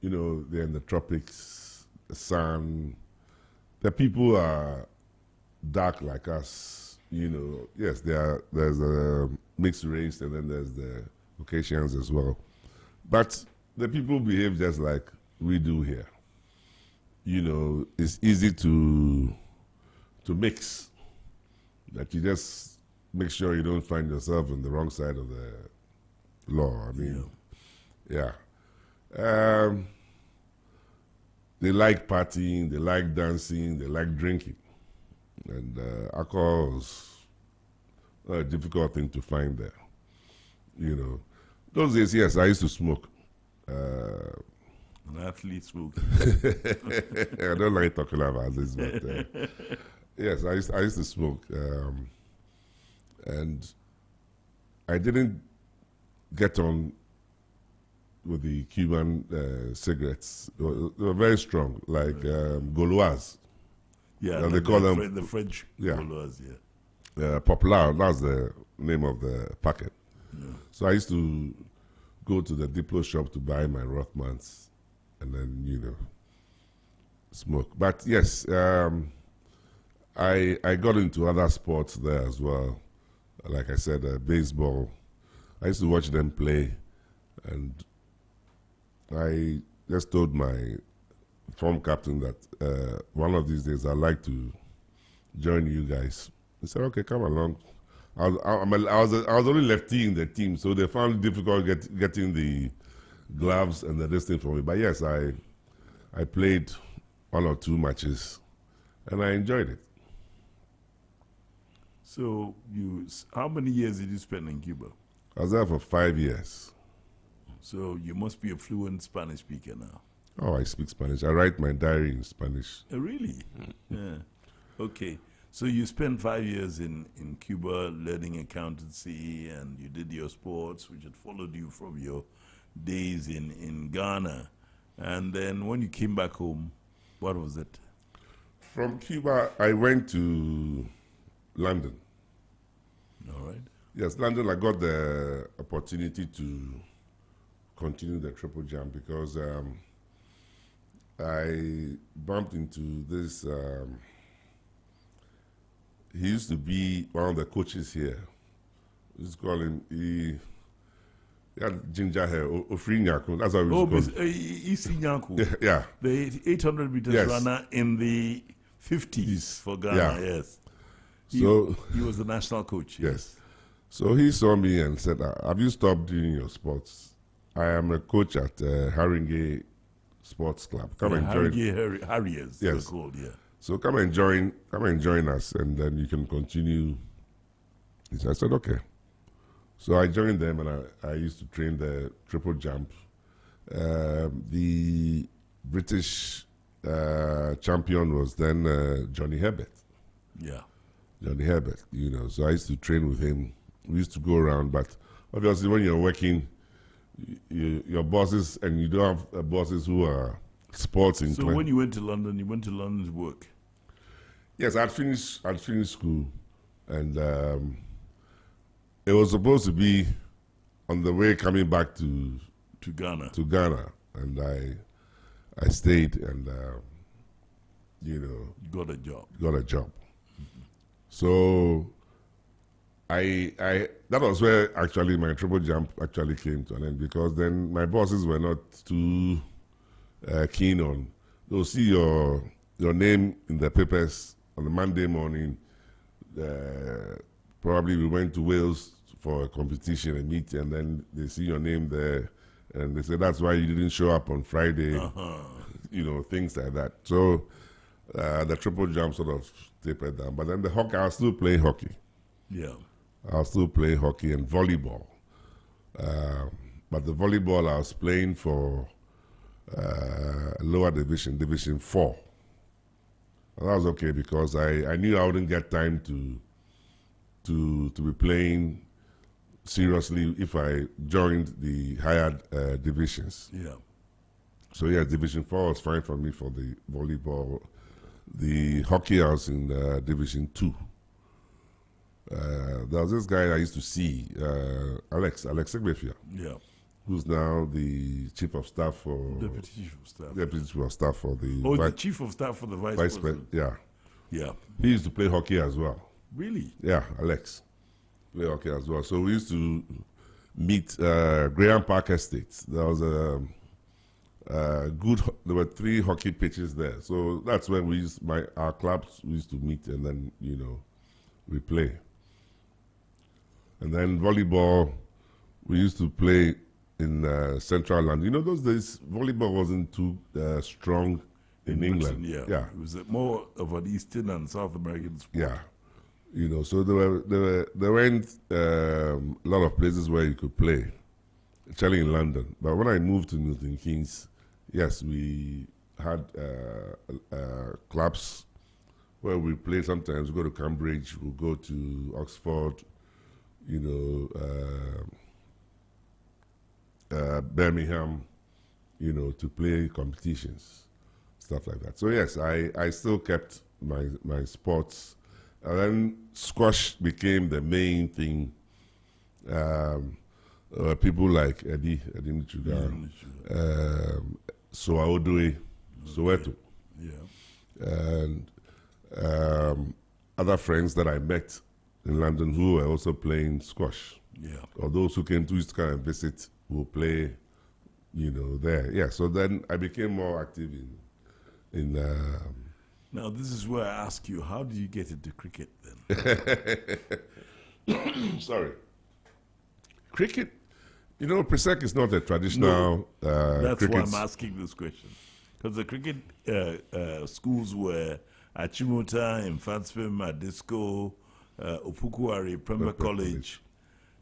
They're in the tropics, the sun. The people are dark like us. Yes, there's a mixed race and then there's the Caucasians as well. But the people behave just like we do here. It's easy to mix. That you just make sure you don't find yourself on the wrong side of the law. I mean, yeah. They like partying, they like dancing, they like drinking. And alcohol is a difficult thing to find there. Those days, yes, I used to smoke. An athlete smoke. I don't like talking about this, but yes, I used to smoke. And I didn't get on with the Cuban cigarettes. They were very strong, like Gauloise. Yeah, they call them the French Gauloise, Popular, that's the name of the packet. Yeah. So I used to go to the Diplo shop to buy my Rothmans and then, smoke. But yes, I got into other sports there as well. Like I said, baseball. I used to watch them play, and I just told my form captain that one of these days I'd like to join you guys. He said, okay, come along. I was only lefty in the team, so they found it difficult getting the gloves and this thing for me. But yes, I played 1 or 2 matches, and I enjoyed it. So how many years did you spend in Cuba? I was there for 5 years. So you must be a fluent Spanish speaker now. Oh, I speak Spanish. I write my diary in Spanish. Really? Yeah. Okay. So you spent 5 years in Cuba learning accountancy, and you did your sports, which had followed you from your days in Ghana. And then when you came back home, what was it? From Cuba, I went to London. All right. Yes, London, I got the opportunity to continue the triple jump because I bumped into this. He used to be one of the coaches here. Let's call him. He had ginger hair, Ofri Nyaku. That's how we used to call him. Isi Nyaku. Yeah. The 800 meters runner in the 50s for Ghana, yes. He was the national coach. Yes. So he saw me and said, have you stopped doing your sports? I am a coach at Haringey Sports Club. Come and join. Harriers, yes. They're called, yeah. So come and join us, and then you can continue. I said, okay. So I joined them, and I used to train the triple jump. The British champion was then Johnny Herbert. Yeah. Johnny Herbert, So I used to train with him. We used to go around, but obviously when you're working, your bosses, and you don't have bosses who are sports inclined. So when you went to London to work? Yes, I'd finished school, and it was supposed to be on the way coming back to Ghana. And I stayed, and you got a job. Mm-hmm. So I that was where actually my triple jump actually came to an end, because then my bosses were not too keen on. They'll see your name in the papers on a Monday morning. Probably we went to Wales for a competition, a meet, and then they see your name there, and they say that's why you didn't show up on Friday. Things like that. So the triple jump sort of tapered down. But then the hockey, I was still playing hockey. Yeah. I was still playing hockey and volleyball. But the volleyball I was playing for lower division 4. And that was okay, because I knew I wouldn't get time to be playing seriously if I joined the higher divisions. Yeah. So yeah, Division 4 was fine for me for the volleyball. The hockey, I was in Division 2. There was this guy I used to see, Alex Egbefia. Yeah. Who's now the chief of staff for... Deputy chief of staff. Deputy chief of staff for the... the chief of staff for the vice president. Yeah. Yeah. He used to play hockey as well. Really? Yeah, Alex. Play hockey as well. So we used to meet Graham Park Estates. There was there were 3 hockey pitches there. So that's when our clubs used to meet, and then, we play. And then volleyball, we used to play in Central London. Those days, volleyball wasn't too strong in England. Yeah. Yeah. It was more of an Eastern and South American sport. Yeah. So there weren't a lot of places where you could play, especially in London. But when I moved to Milton Keynes, yes, we had clubs where we play. Sometimes we go to Cambridge, we'll go to Oxford, Birmingham, to play competitions, stuff like that. So yes, I still kept my sports. And then squash became the main thing. People like Eddie Michuga, Soaodue, Soweto. Yeah. And other friends that I met in London who were also playing squash. Yeah. Or those who came to East come and visit will play, there. Yeah. So then I became more active in Now this is where I ask you, how did you get into cricket then? Sorry. Cricket, Presec is not a traditional That's cricket. why I'm asking this question. Because the cricket schools were at Chimota, in Fansfim, at Disco, Opukuari, Premier College.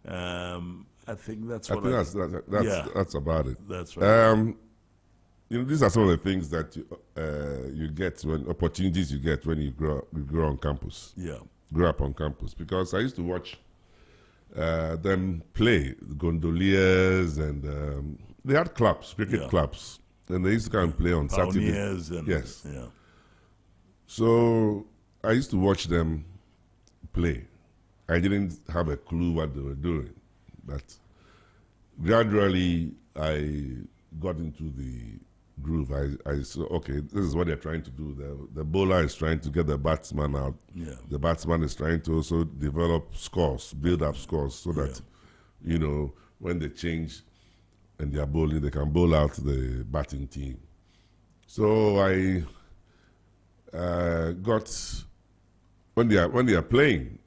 I think that's what that's about it. That's right. these are some of the things that you get opportunities you get when you grow on campus. Yeah. Grow up on campus. Because I used to watch them play, the gondoliers, and they had clubs, cricket clubs, and they used to come and play on Pioneers Saturday. and yes. Yeah. So I used to watch them play. I didn't have a clue what they were doing, but gradually I got into the groove. I saw, okay, this is what they're trying to do. The bowler is trying to get the batsman out. Yeah. The batsman is trying to also develop scores, build up scores, so that, when they change and they are bowling, they can bowl out the batting team. So I got, when they are playing,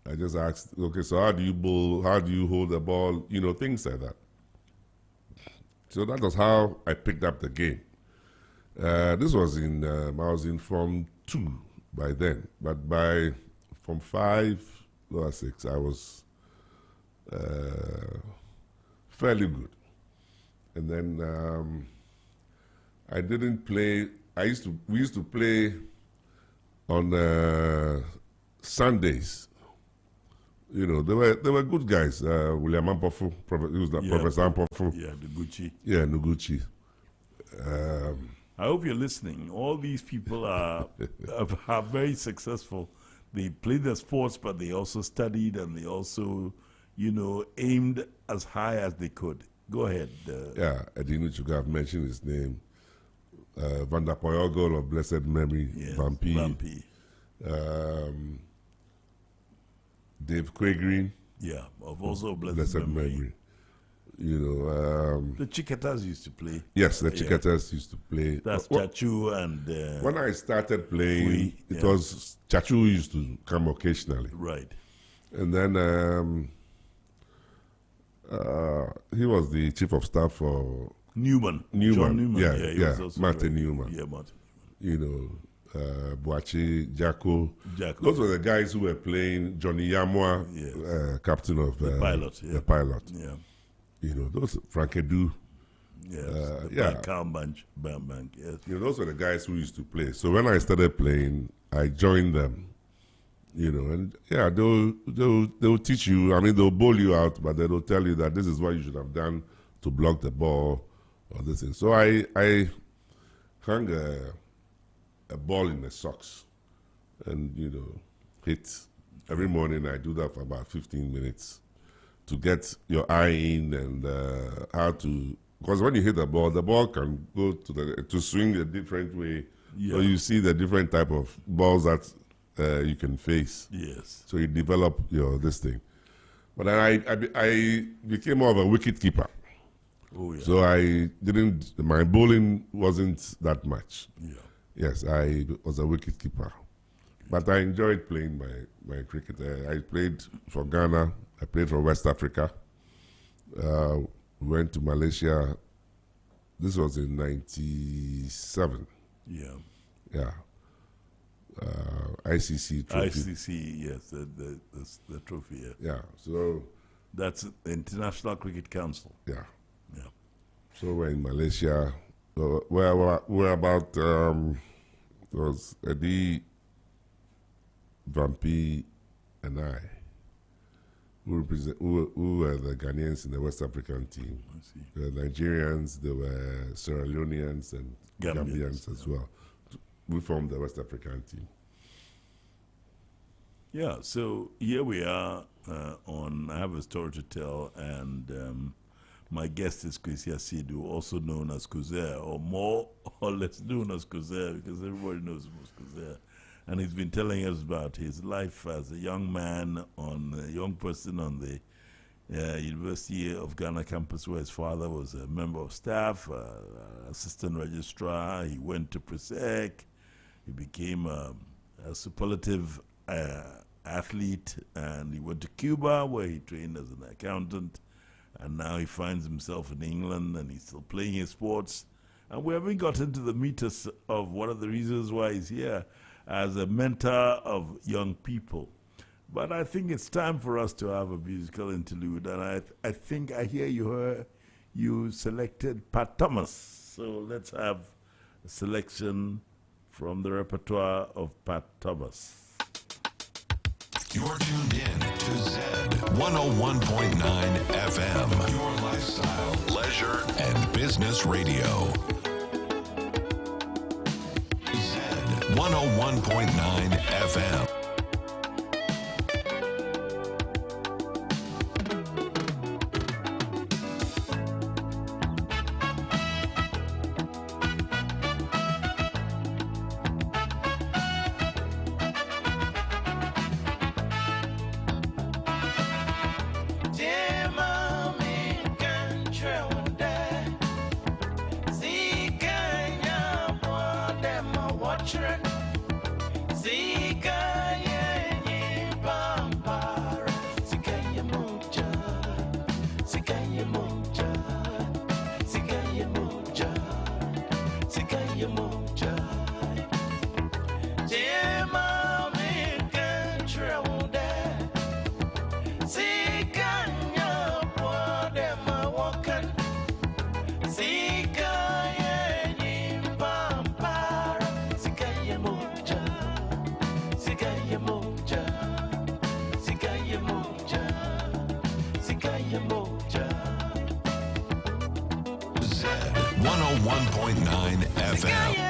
I just asked, okay, so how do you bowl? How do you hold the ball? Things like that. So that was how I picked up the game. This was I was in Form 2 by then, but by Form 5 or 6, I was fairly good. And then I didn't play. We used to play on Sundays. They were good guys. William Ampofu, Professor Ampofu. Yeah, Noguchi. Yeah, Noguchi. I hope you're listening. All these people are very successful. They played their sports, but they also studied and they also, aimed as high as they could. Go ahead. Edinu Chuga, I've mentioned his name. Van der Poyogol of blessed memory, Yes, Vampi. Dave Quagreen. Yeah, of also blessed memory. The Chiketas used to play. Yes, the Chiketas used to play. That's Chachu and... when I started playing, Fui, it was Chachu used to come occasionally. Right. And then he was the chief of staff for... John Newman. Yeah, Martin Newman. Yeah, Martin. Boachi, Jacko. Those were the guys who were playing. Johnny Yamwa, Yes. captain of The pilot. Yeah. the pilot. Yeah. Those Frank Edu. Yes. Calm Bank. Yes. Those were the guys who used to play. So when I started playing, I joined them. And they'll teach you. I mean, they'll bowl you out, but they'll tell you that this is what you should have done to block the ball or this thing. So I hung a ball in the socks and, hit. Every morning I do that for about 15 minutes to get your eye in and how to, because when you hit the ball can go to swing a different way. Yeah. So you see the different type of balls that you can face. Yes. So you develop this thing. But then I became more of a wicket keeper. Oh, yeah. So my bowling wasn't that much. Yeah. Yes, I was a wicket keeper. But I enjoyed playing my cricket. I played for Ghana. I played for West Africa. Went to Malaysia. This was in 97. Yeah. Yeah. ICC trophy. ICC, yes, the trophy. Yeah. Yeah. So That's the International Cricket Council. yeah. Yeah. So we're in Malaysia. We're about it was Eddie, Vampi, and I who were the Ghanaians in the West African team. I see. The Nigerians, there were Sierra Leoneans and Gambians, Gambians as well. We formed the West African team. Yeah, so here we are on I Have a Story to Tell, and my guest is Kwesi Asiedu, also known as Kuzer, or more or less known as Kuzer, because everybody knows him as Kuzer. And he's been telling us about his life as a young man, a young person on the University of Ghana campus, where his father was a member of staff, assistant registrar. He went to Presec. He became a superlative athlete, and he went to Cuba, where he trained as an accountant. And now he finds himself in England, and he's still playing his sports. And we haven't got into the meat of one of the reasons why he's here as a mentor of young people. But I think it's time for us to have a musical interlude. And I think I hear you selected Pat Thomas. So let's have a selection from the repertoire of Pat Thomas. You're tuned in to Z 101.9 FM, your lifestyle, leisure, and business radio. Z 101.9 FM. Z 101.9 FM.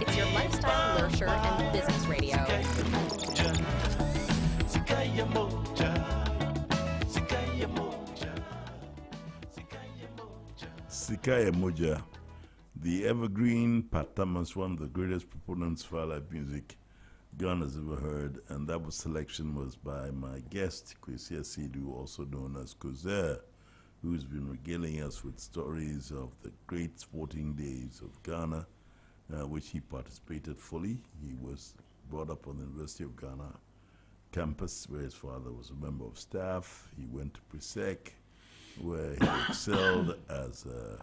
It's your lifestyle, leisure, and business radio. Sikaya Moja, the evergreen Pat Thomas, one of the greatest proponents for live music Ghana's ever heard, and that selection was by my guest, Kwesi Asidu, also known as Kozer, who's been regaling us with stories of the great sporting days of Ghana, which he participated fully. He was brought up on the University of Ghana campus, where his father was a member of staff. He went to Presec, where he excelled as a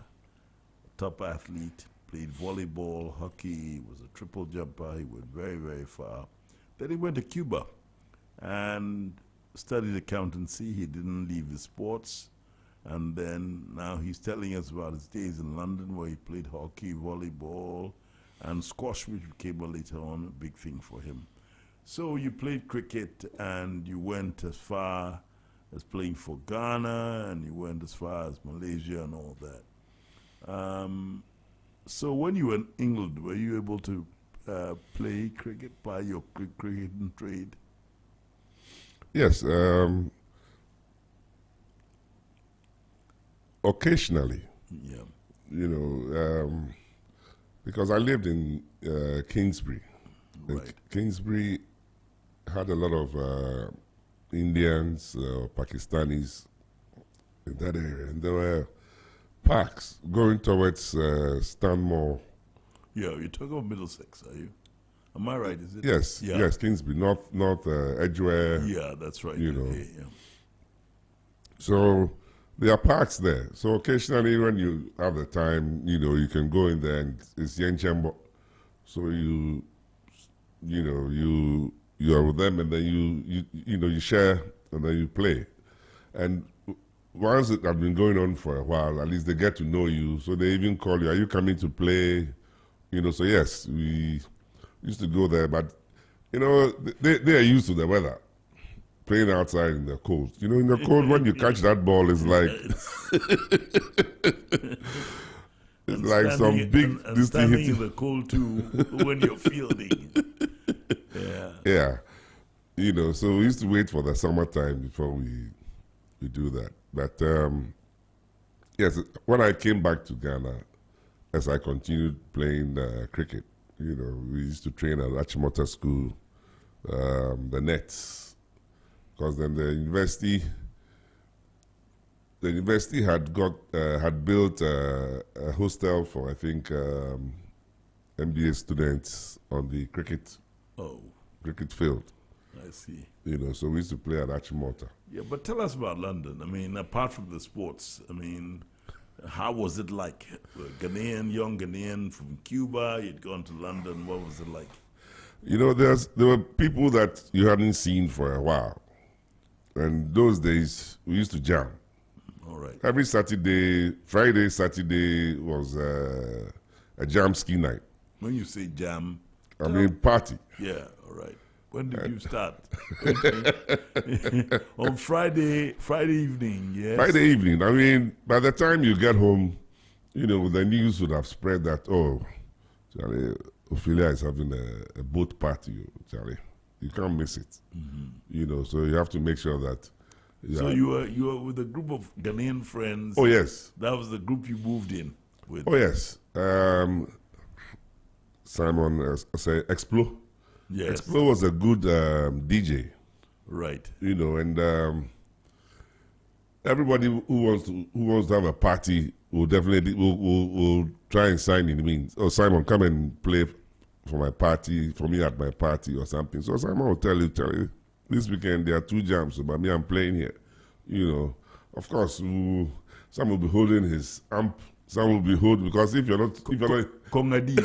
top athlete, played volleyball, hockey, was a triple jumper. He went very, very far. Then he went to Cuba and studied accountancy. He didn't leave his sports. And then now he's telling us about his days in London, where he played hockey, volleyball, and squash, which became later on a big thing for him. So you played cricket, and you went as far as playing for Ghana, and you went as far as Malaysia and all that. So when you were in England, were you able to play cricket by your cricketing trade? Yes. Occasionally. Yeah. You know, because I lived in Kingsbury. Right. Kingsbury had a lot of Indians, Pakistanis in that area, and there were parks going towards Stanmore. Yeah, you're talking about Middlesex, are you? Am I right? Is it? Yes, Yeah. yes, Kingsbury, North Edgware. Yeah, that's right. You know. Okay, yeah. So there are parks there. So occasionally, when you have the time, you know, you can go in there, and it's Yenchembo. So you you're with them, and then you share, and then you play. And once it had been going on for a while, at least they get to know you. So they even call you, are you coming to play? So yes, we used to go there, but they are used to the weather, playing outside in the cold. In the cold, when you catch that ball, it's like it's like some big and standing in the cold too when you're fielding. Yeah. So we used to wait for the summertime before we do that. But yes, when I came back to Ghana, as I continued playing cricket, we used to train at Achimota School, the Nets, because then the university had built a hostel for, I think, MBA students on the cricket field. I see. So we used to play at Achimota. Yeah, but tell us about London. I mean, apart from the sports, how was it like? Young Ghanaian from Cuba, you'd gone to London. What was it like? There were people that you hadn't seen for a while. And those days, we used to jam. All right. Every Saturday, Friday, Saturday was a jam ski night. When you say jam? Party. Yeah, all right. When did you start? On Friday evening, yes? Friday evening. By the time you get home, the news would have spread that, Charlie, Ophelia is having a boat party, Charlie. You can't miss it. Mm-hmm. So you have to make sure that. So you were with a group of Ghanaian friends. Oh, yes. That was the group you moved in with. Oh, yes. Simon, say Explo. Yes. Explo was a good DJ. Right. And everybody who wants to have a party will definitely will try and sign in. Simon, come and play for me at my party or something. So Simon will tell you, this weekend there are 2 jams, but me, I'm playing here. Of course, some will be holding his amp, some will be holding, because if you're not Kongadi.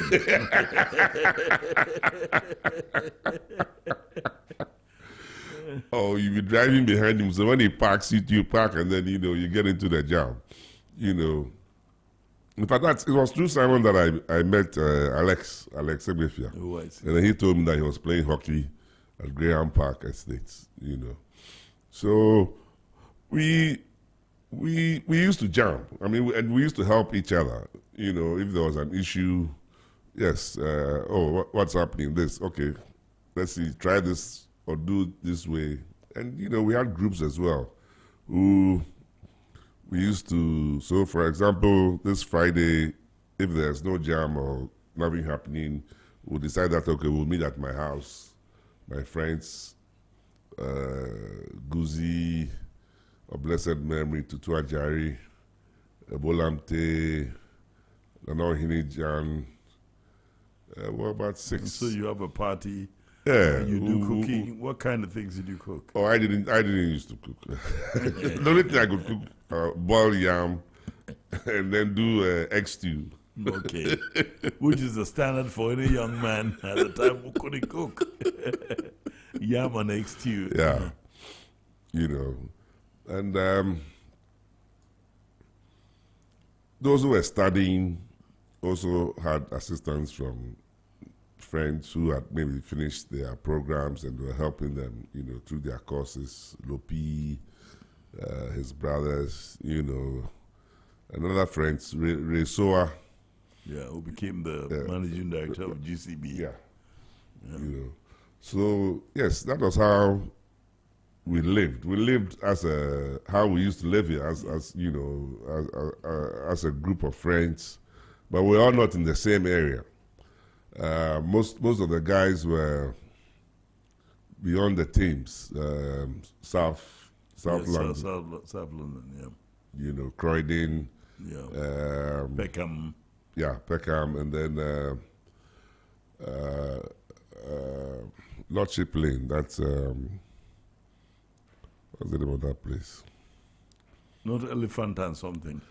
Oh, you be driving behind him, so when he parks, you park, and then you get into the jam. In fact, it was through Simon that I met Alex Egbefia. Oh, I see. And then he told me that he was playing hockey at Graham Park Estates, So we used to jam. And we used to help each other. If there was an issue, yes, what's happening? This, okay, let's see, try this or do this way. And, we had groups as well who we used to, so for example, this Friday, if there's no jam or nothing happening, we'll decide that, okay, we'll meet at my house. My friends, Guzi, of blessed memory, Tutu Ajari, Ebolamte, Nanor Jan. What about 6? So you have a party. Yeah. You do cooking. What kind of things did you cook? Oh, I didn't used to cook. The only thing I could cook, boil yam, and then do egg stew. Okay. Which is the standard for any young man at the time who couldn't cook. Yam and egg stew. Yeah. And those who were studying also had assistance from friends who had maybe finished their programs and were helping them, through their courses. Lopi, his brothers, and other friends, Ray Soa. Yeah, who became the managing director of GCB. Yeah. So, yes, that was how we lived. We lived as how we used to live here, as a group of friends, but we're all not in the same area. Most of the guys were beyond the Thames, South London. South London, yeah. Croydon. Yeah. Peckham. Yeah, Peckham, and then Lordship Lane. That's what's the name of that place? Not Elephant and something.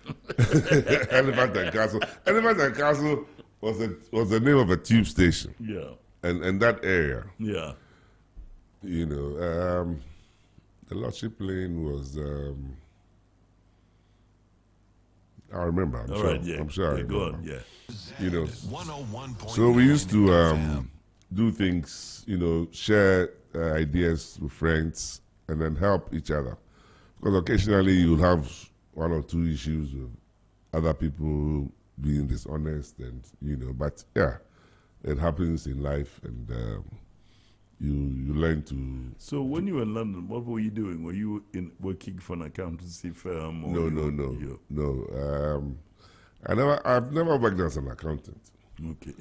Elephant and Castle. Elephant and Castle was the name of a tube station. Yeah. And that area. Yeah. You know, the lordship plane was. I remember. I'm All sure. right, yeah. I'm sure I Yeah, go remember. on, yeah. You know, 101.9 so we used to FM. do things, you know, share ideas with friends, and then help each other. Because occasionally you'll have one or two issues with other people being dishonest, and you know. But yeah, it happens in life, and you learn to. So when you were in London, what were you doing? Were you working for an accountancy firm? Or No. I've never worked as an accountant. Okay.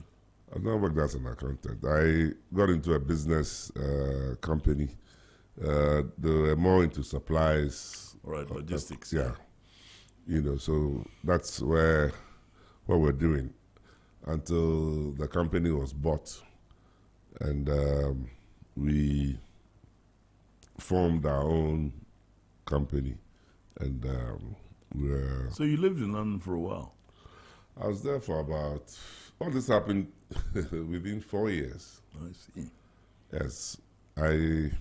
I've never worked as an accountant. I got into a business company. They were more into supplies. All right, logistics. Yeah. You know, so that's what we're doing until the company was bought, and we formed our own company, and So you lived in London for a while. I was there for about. All this happened within 4 years. I see. Yes, I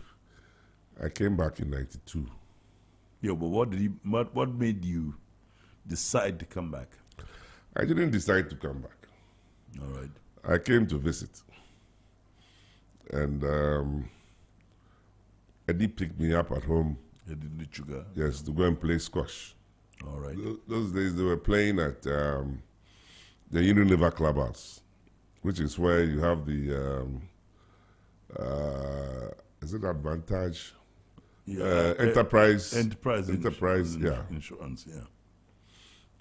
came back in '92. Yeah, but what made you decide to come back? I didn't decide to come back. All right. I came to visit, and Eddie picked me up at home. Eddie Nichuga. Yes, to go and play squash. All right. Those days they were playing at the Unilever Clubhouse, which is where you have the is it Advantage? Enterprise. Enterprise. Yeah. Insurance, yeah.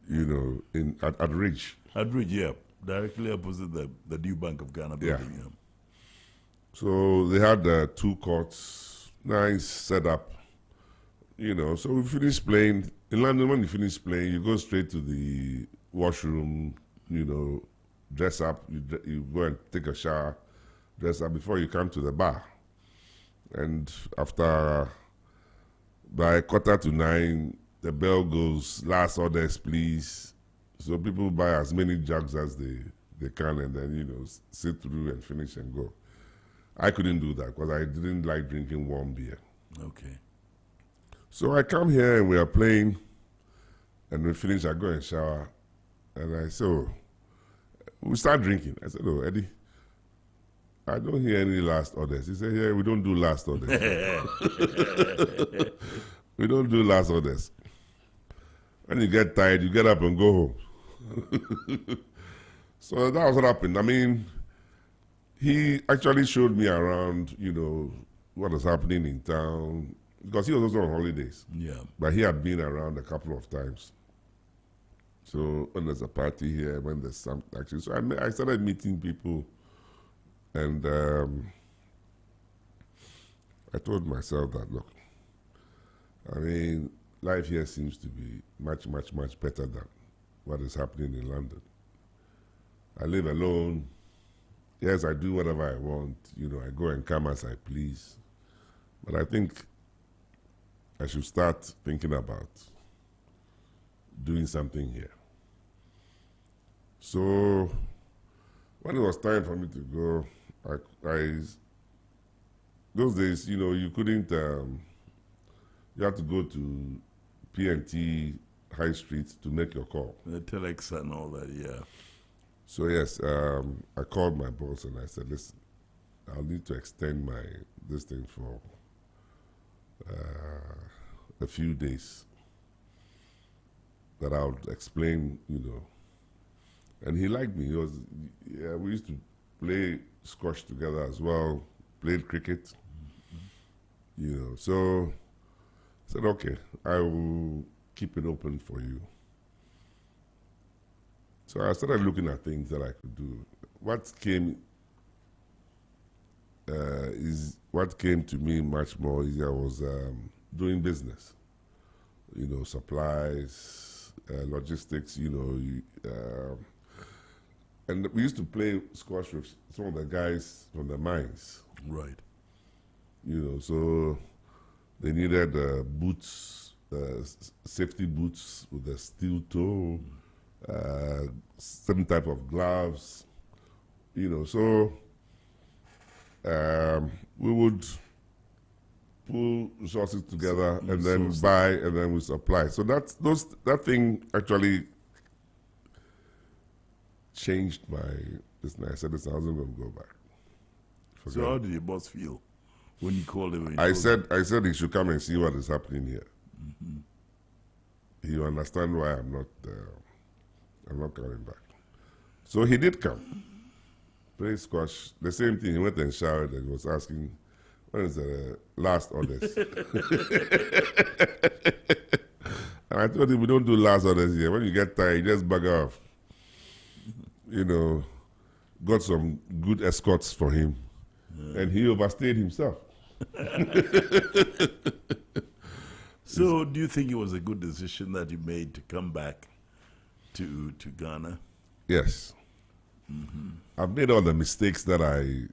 You know, at Ridge. At Ridge, yeah. Directly opposite the new Bank of Ghana building. Yeah. So they had 2 courts, nice setup. You know, so we finished playing. In London, when you finish playing, you go straight to the washroom, you know, dress up, you go and take a shower, dress up before you come to the bar. And after, by 9:15, the bell goes, last orders, please. So people buy as many jugs as they can, and then, you know, sit through and finish and go. I couldn't do that because I didn't like drinking warm beer. Okay. So I come here and we are playing, and we finish, I go and shower, and I say, oh, we start drinking. I said, oh, Eddie, I don't hear any last orders. He said, yeah, we don't do last orders. We don't do last orders. When you get tired, you get up and go home. So that was what happened. I mean, he actually showed me around, you know, what was happening in town, because he was also on holidays. Yeah. But he had been around a couple of times. So when there's a party here, when there's some action. So I started meeting people, and I told myself that, look, I mean, life here seems to be much, much, much better than what is happening in London. I live alone. Yes, I do whatever I want. You know, I go and come as I please. But I think I should start thinking about doing something here. So when it was time for me to go, those days, you know, you couldn't, you had to go to P&T High Street to make your call. The telex and all that, yeah. So yes, I called my boss and I said, listen, I'll need to extend this thing for a few days. That I'll explain, you know. And he liked me. We used to play squash together as well, played cricket, you know. So I said, okay, I will keep it open for you. So I started looking at things that I could do. What came to me much more easier was doing business. You know, supplies, logistics. You know, and we used to play squash with some of the guys from the mines. Right. You know, so they needed boots, safety boots with a steel toe. Some type of gloves, you know. So we would pull resources together and then buy and then we supply. So that thing actually changed my business. I said, listen, I wasn't going to go back. So how did your boss feel when you called him? I said he should come and see what is happening here. He understand why I'm not coming back. So he did come. Play squash. The same thing. He went and showered and was asking, when is the last orders? And I told him, we don't do last orders here. When you get tired, you just bug off. You know, got some good escorts for him. And he overstayed himself. So do you think it was a good decision that you made to come back to Ghana? Yes. I've made all the mistakes that I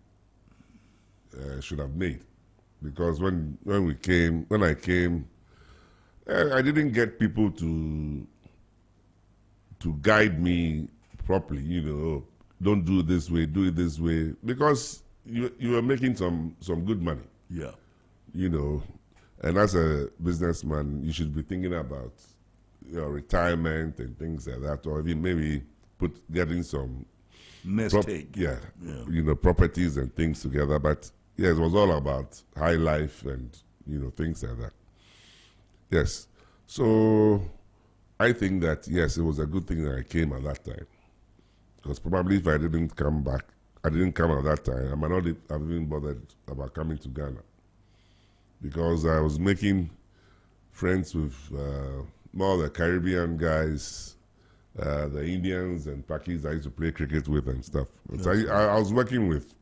should have made. Because when I came, I didn't get people to guide me properly, you know, don't do it this way, do it this way. Because you were making some good money. Yeah. You know, and as a businessman, you should be thinking about your retirement and things like that, or even maybe getting some nest egg. Yeah, you know, properties and things together. But yeah, it was all about high life and, you know, things like that. Yes. So I think that, yes, it was a good thing that I came at that time. Because probably if I didn't come at that time, I might not have even bothered about coming to Ghana. Because I was making friends with more of the Caribbean guys, the Indians and Pakis I used to play cricket with and stuff. So I was working with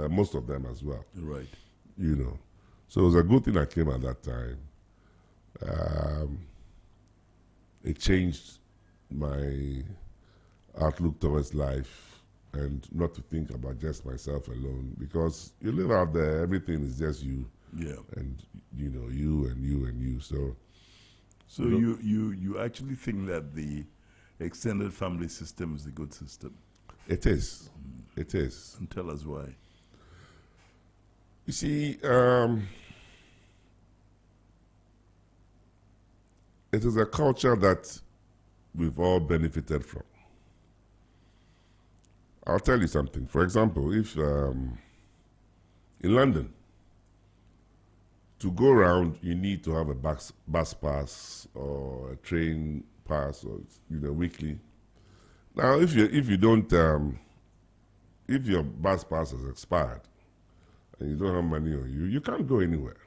most of them as well. Right. You know. So it was a good thing I came at that time. It changed my outlook towards life and not to think about just myself alone, because you live out there, everything is just you. Yeah. And, you know, you and you and you. So you actually think that the extended family system is a good system? It is. It is. And tell us why. You see, it is a culture that we've all benefited from. I'll tell you something. For example, if in London, to go around, you need to have a bus pass or a train pass, or, you know, weekly. Now, if you don't, if your bus pass has expired and you don't have money on you, you can't go anywhere.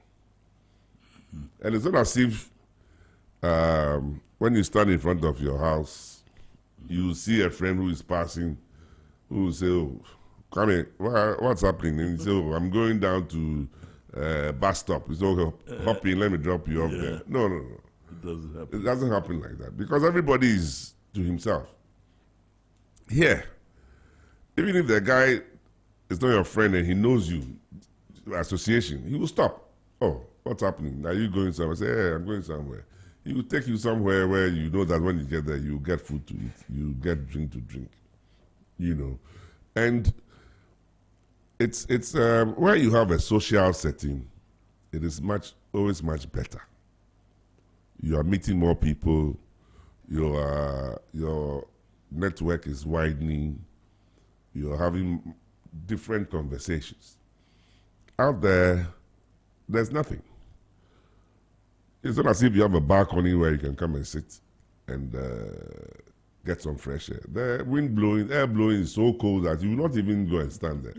And it's not as if when you stand in front of your house, you see a friend who is passing, who will say, "Oh, come in, what's happening?" And you say, "Oh, I'm going down to bus stop." It's all hop in, let me drop you off there. No. It doesn't happen. It doesn't happen like that, because everybody is to himself. Here, even if the guy is not your friend and he knows you, association, he will stop. "Oh, what's happening? Are you going somewhere?" Say, "Hey, I'm going somewhere." He will take you somewhere where you know that when you get there, you get food to eat, you get drink to drink, you know. And it's where you have a social setting, it is always much better. You are meeting more people, your network is widening, you're having different conversations. Out there, there's nothing. It's not as if you have a balcony where you can come and sit and get some fresh air. The wind blowing, air blowing is so cold that you will not even go and stand there.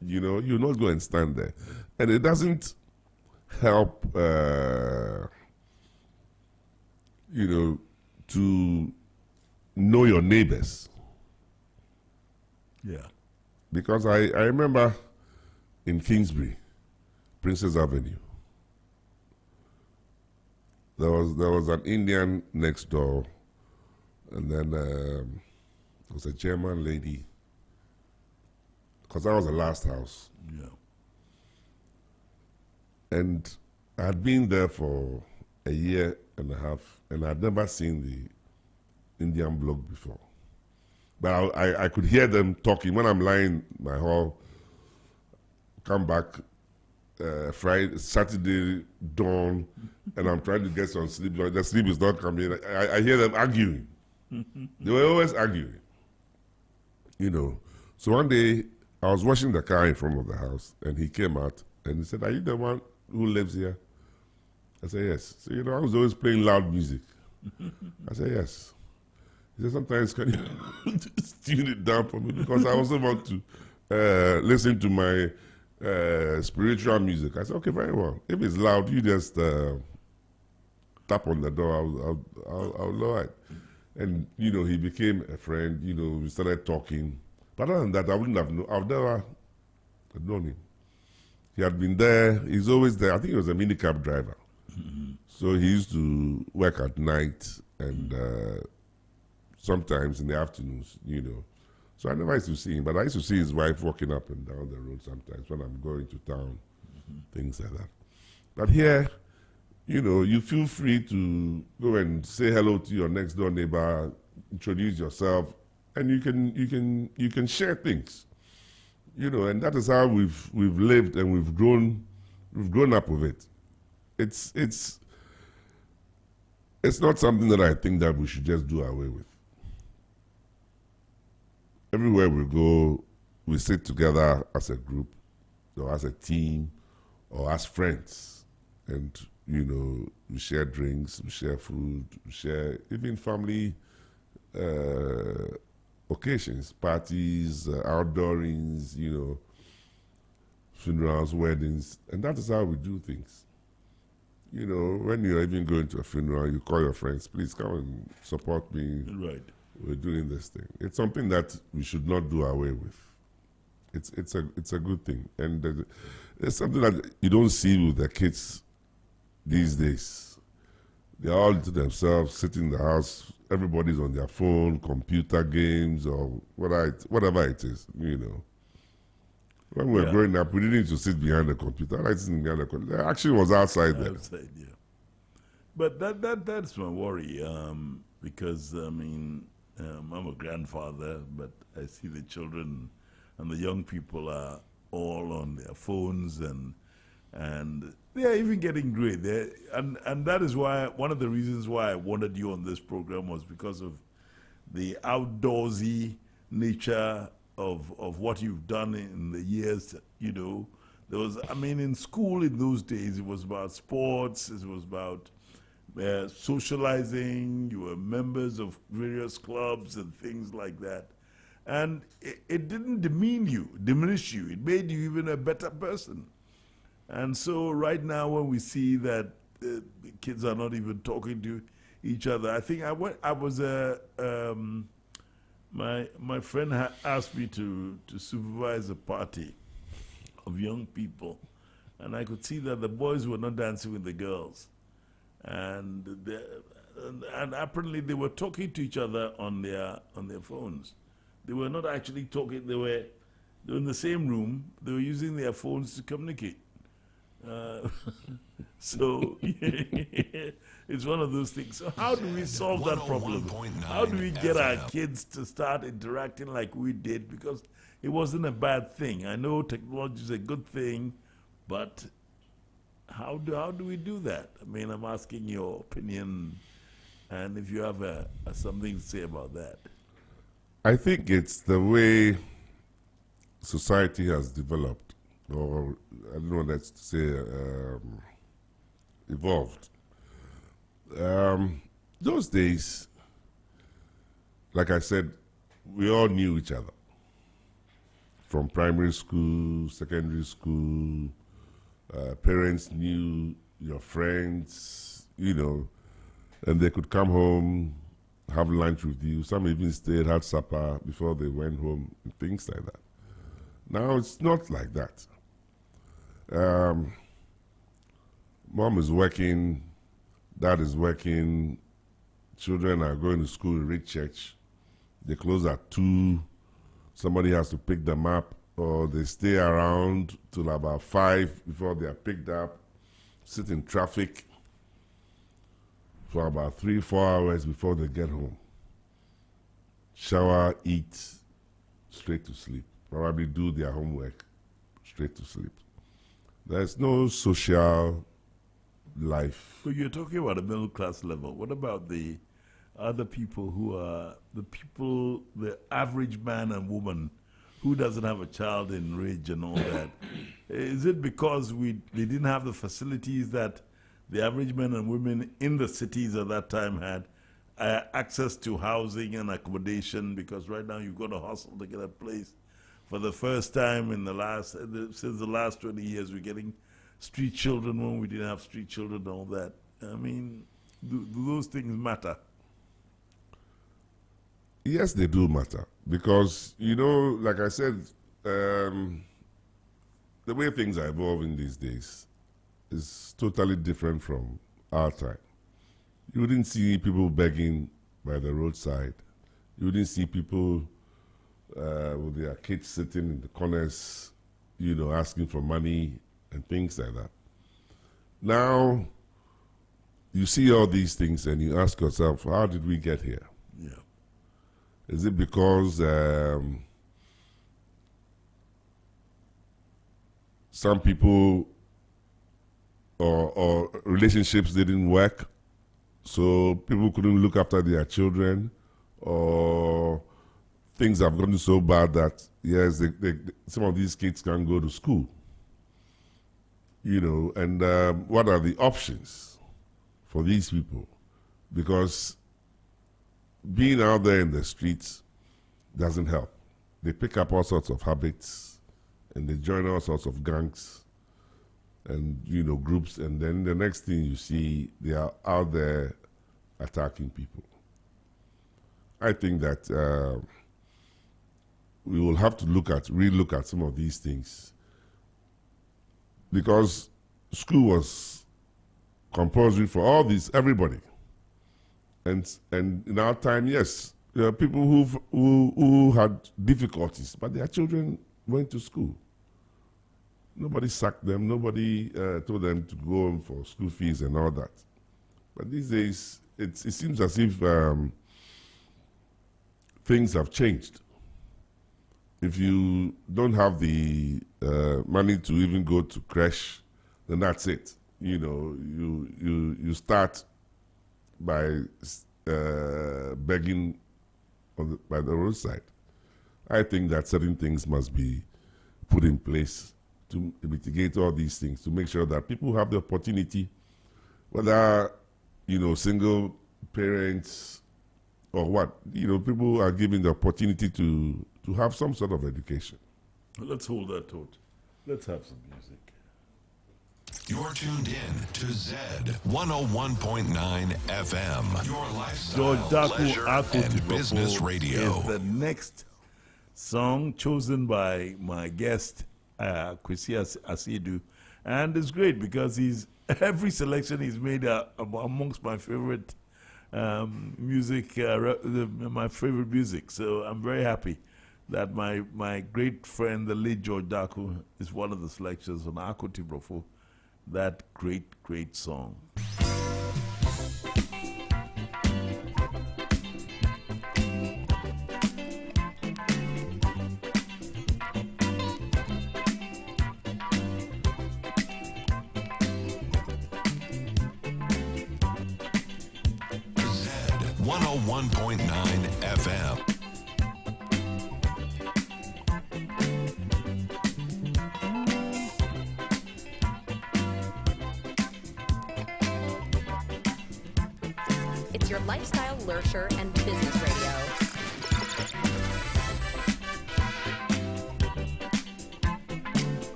You know, you will not go and stand there. And it doesn't help, you know, to know your neighbors. Yeah. Because I remember in Kingsbury, Princess Avenue, there was an Indian next door, and then there was a German lady, because that was the last house. Yeah. And I had been there for a year and a half, and I'd never seen the Indian block before. But I could hear them talking when I'm lying in my hall, come back, Friday, Saturday dawn, and I'm trying to get some sleep. The sleep is not coming. I hear them arguing. They were always arguing. You know. So one day, I was washing the car in front of the house, and he came out, and he said, "Are you the one who lives here?" I said, "Yes." So, you know, I was always playing loud music. I said, "Yes." He said, "Sometimes can you tune it down for me?" Because I also want to listen to my spiritual music. I said, "Okay, very well. If it's loud, you just tap on the door. I'll lower it." And, you know, he became a friend. You know, we started talking. But other than that, I wouldn't have known. I've never known him. He had been there. He's always there. I think he was a minicab driver. So he used to work at night and sometimes in the afternoons, you know. So I never used to see him, but I used to see his wife walking up and down the road sometimes when I'm going to town, things like that. But here, you know, you feel free to go and say hello to your next door neighbor, introduce yourself, and you can share things, you know. And that is how we've lived and we've grown up with it. It's not something that I think that we should just do away with. Everywhere we go, we sit together as a group, or as a team, or as friends, and, you know, we share drinks, we share food, we share even family occasions, parties, outdoorings, you know, funerals, weddings, and that is how we do things. You know, when you're even going to a funeral, you call your friends, "Please come and support me. Right. We're doing this thing." It's something that we should not do away with. It's a good thing, and it's something that you don't see with the kids these days. They're all to themselves, sitting in the house. Everybody's on their phone, computer games, or whatever it is. You know. When we were growing up, we didn't need to sit behind the computer. I sitting behind the computer. The action was outside there. Outside, yeah. But that's my worry, because I mean, I'm a grandfather, but I see the children and the young people are all on their phones, and they're even getting great. And that is why one of the reasons why I wanted you on this program was because of the outdoorsy nature of what you've done in the years. You know, there was, I mean, in school in those days, it was about sports, it was about socializing, you were members of various clubs and things like that. And it didn't diminish you. It made you even a better person. And so right now when we see that the kids are not even talking to each other, I think my friend asked me to supervise a party of young people, and I could see that the boys were not dancing with the girls. And apparently they were talking to each other on their phones. They were not actually talking. They were in the same room. They were using their phones to communicate. So it's one of those things. So how do we solve that problem? How do we get our kids to start interacting like we did? Because it wasn't a bad thing. I know technology is a good thing, but how do we do that? I mean, I'm asking your opinion, and if you have something to say about that. I think it's the way society has developed, or I don't know what to say, evolved. Those days, like I said, we all knew each other. From primary school, secondary school, parents knew your friends, you know, and they could come home, have lunch with you. Some even stayed, had supper before they went home, and things like that. Now it's not like that. Mom is working, dad is working, children are going to school, read church. They close at 2. Somebody has to pick them up, or they stay around till about 5 before they are picked up, sit in traffic for about 3-4 hours before they get home. Shower, eat, straight to sleep. Probably do their homework, straight to sleep. There's no social life. So you're talking about the middle class level. What about the other people who are the average man and woman who doesn't have a child in Ridge and all that? Is it because they didn't have the facilities that the average men and women in the cities at that time had? Access to housing and accommodation, because right now you've got to hustle to get a place. For the first time since the last 20 years, we're getting street children when we didn't have street children and all that. I mean, do those things matter? Yes, they do matter, because, like I said, the way things are evolving these days is totally different from our time. You wouldn't see people begging by the roadside. You wouldn't see people with their kids sitting in the corners, asking for money and things like that. Now, you see all these things and you ask yourself, how did we get here? Yeah. Is it because some people or relationships didn't work, so people couldn't look after their children, or things have gotten so bad that, yes, some of these kids can't go to school? And what are the options for these people? Because being out there in the streets doesn't help. They pick up all sorts of habits, and they join all sorts of gangs and, groups, and then the next thing you see, they are out there attacking people. I think that we will have to relook at some of these things, because school was compulsory for everybody. And in our time, yes, there are people who had difficulties, but their children went to school. Nobody sacked them. Nobody told them to go home for school fees and all that. But these days, it seems as if things have changed. If you don't have the money to even go to creche, then that's it. You start by begging by the roadside. I think that certain things must be put in place to mitigate all these things, to make sure that people have the opportunity, whether, single parents or what, people are given the opportunity to have some sort of education. Well, let's hold that thought. Let's have some music. You're tuned in to Z 101.9 FM. Your lifestyle, leisure, and business radio. Is the next song chosen by my guest, Kwesi Asiedu, and it's great because every selection he's made amongst my favorite music, my favorite music. So I'm very happy that my great friend, the late George Daku, is one of the selections on Akoti Brofo. That great song. Z 101.9 FM. It's your lifestyle, leisure, and business radio.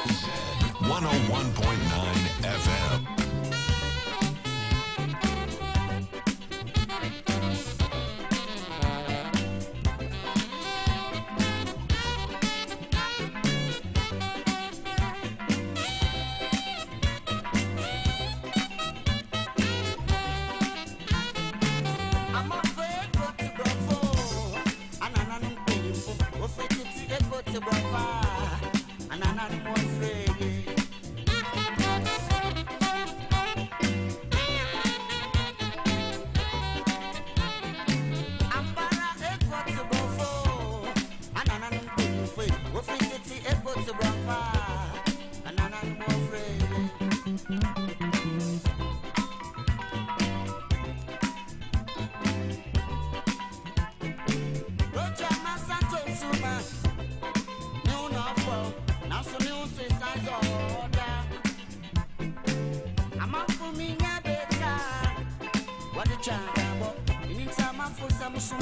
Z 101.9 FM. I'm afraid but to go for. And I'm paying for. Afraid to see it but to It's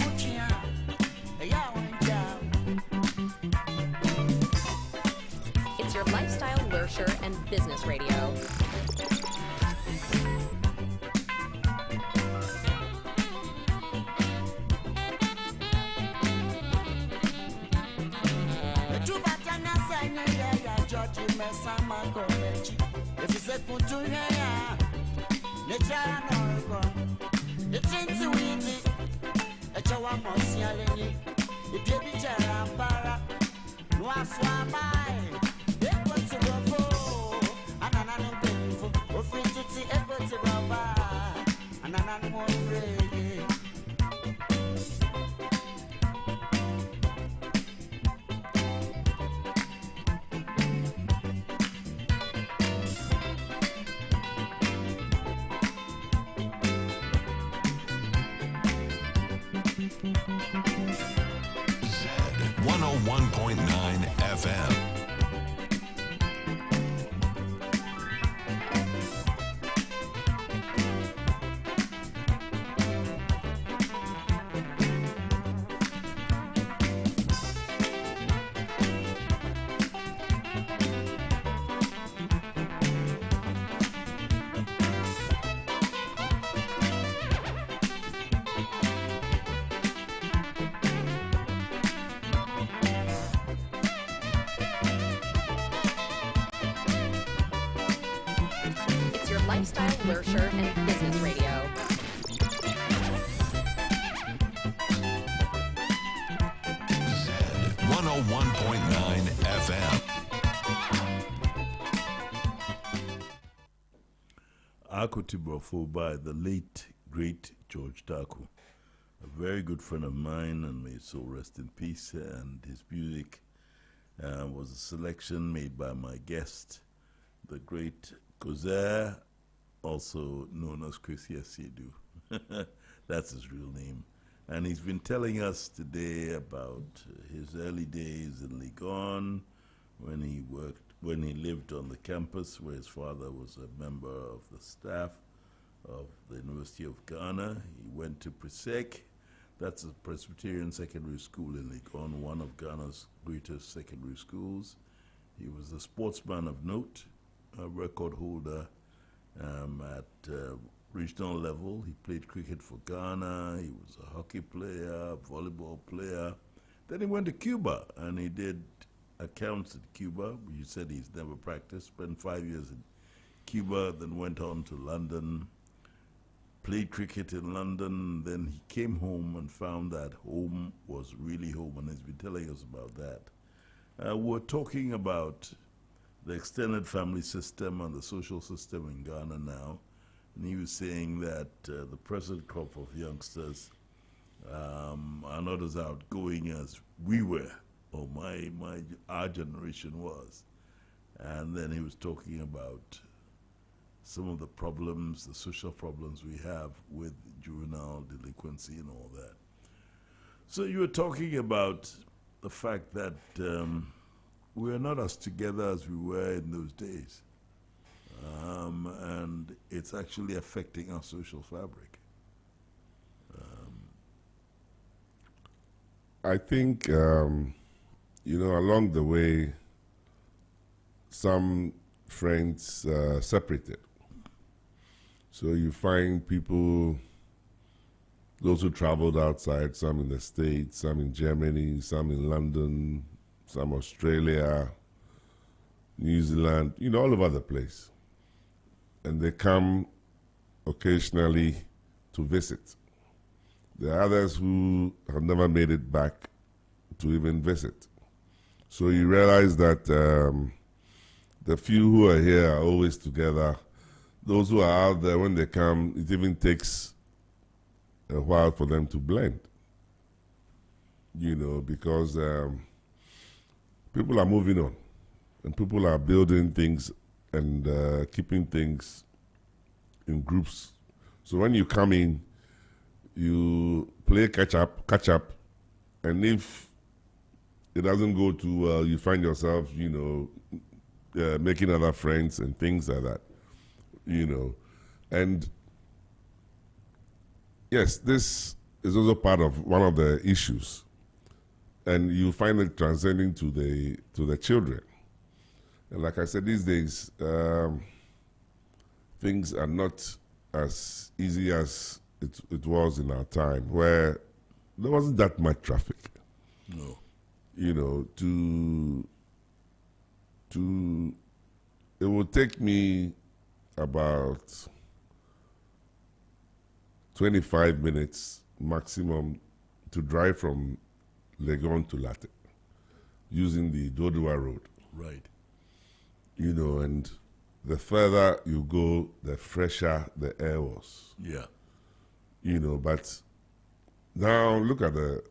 your lifestyle, leisure, and business radio. If you say put to here, nature no it's into it. A chawa mosialeni, the baby charambara, no aswamai, echo to go, and an animal, or free to see echo to rubber, and an animal reggae. Z 101.9 FM. It's your lifestyle, leisure, and business radio. Z 101.9 FM. Akutibrofo by the late, great George Taku, a very good friend of mine, and may his soul rest in peace. And his music was a selection made by my guest, the great Kozer, also known as Chris Yesidu. That's his real name. And he's been telling us today about his early days in Legon, when he lived on the campus where his father was a member of the staff of the University of Ghana. He went to Presec, that's a Presbyterian secondary school in Legon, one of Ghana's greatest secondary schools. He was a sportsman of note, a record holder at regional level. He played cricket for Ghana, he was a hockey player, volleyball player. Then he went to Cuba and he did accounts at Cuba. You said he's never practiced, spent 5 years in Cuba, then went on to London, played cricket in London, then he came home and found that home was really home, and he's been telling us about that. We're talking about the extended family system and the social system in Ghana now, and he was saying that the present crop of youngsters are not as outgoing as we were, or our generation was. And then he was talking about some of the problems, the social problems we have with juvenile delinquency and all that. So you were talking about the fact that we're not as together as we were in those days. And it's actually affecting our social fabric. I think, along the way, some friends separated. So you find people, those who traveled outside, some in the States, some in Germany, some in London, some Australia, New Zealand, all over the place. And they come occasionally to visit. There are others who have never made it back to even visit. So you realize that the few who are here are always together. Those who are out there, when they come, it even takes a while for them to blend. Because people are moving on, and people are building things and keeping things in groups. So when you come in, you play catch up, and if it doesn't go too well, you find yourself, making other friends and things like that, And yes, this is also part of one of the issues, and you find it transcending to the children. And like I said, these days things are not as easy as it was in our time, where there wasn't that much traffic. No. You know, it would take me about 25 minutes maximum to drive from Legon to Latte using the Dodua Road. Right. You know, and the further you go, the fresher the air was. Yeah. You know, but now look at the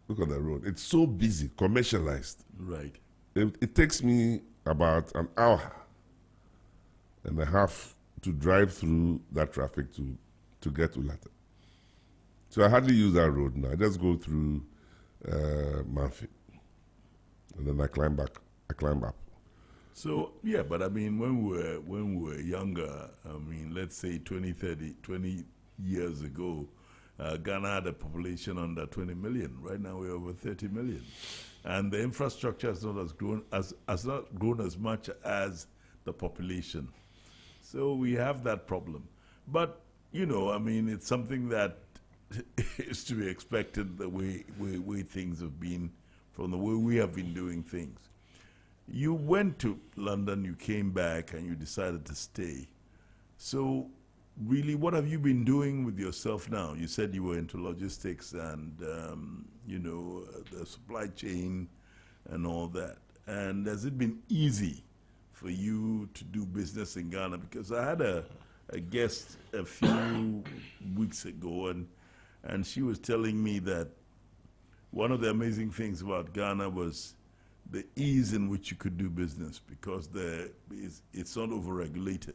road. It's so busy, commercialized. Right. It takes me about an hour and a half to drive through that traffic to get to Latte. So I hardly use that road now. I just go through Manfi, and then I climb up. So, yeah, but I mean, when we were younger, I mean, let's say 20 years ago, Ghana had a population under 20 million. Right now we're over 30 million. And the infrastructure has not grown as much as the population. So we have that problem. But, you know, I mean, it's something that is to be expected, the way things have been, from the way we have been doing things. You went to London, you came back, and you decided to stay. So, really, what have you been doing with yourself now? You said you were into logistics and, you know, the supply chain and all that. And has it been easy for you to do business in Ghana? Because I had a guest a few weeks ago, and she was telling me that one of the amazing things about Ghana was the ease in which you could do business, because it's not overregulated.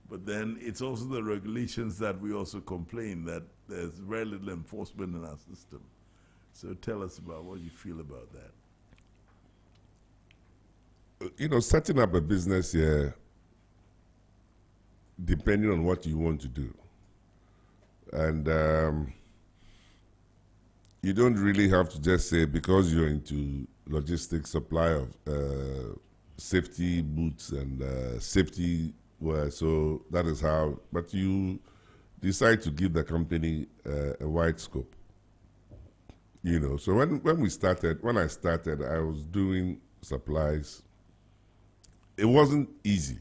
But then it's also the regulations that we also complain that there's very little enforcement in our system. So tell us about what you feel about that. You know, setting up a business here, depending on what you want to do. And you don't really have to just say, because you're into logistics, supply of safety boots and safety wear, so that is how, but you decide to give the company a wide scope. You know, so when I started, I was doing supplies. It wasn't easy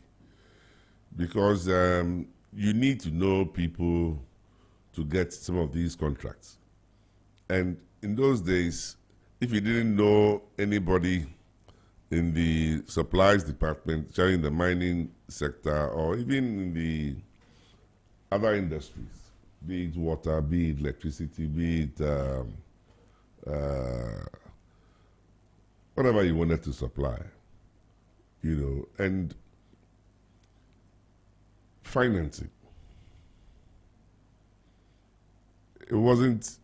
because you need to know people to get some of these contracts. And in those days, if you didn't know anybody in the supplies department, especially in the mining sector, or even in the other industries, be it water, be it electricity, be it whatever you wanted to supply, you know, and financing. It wasn't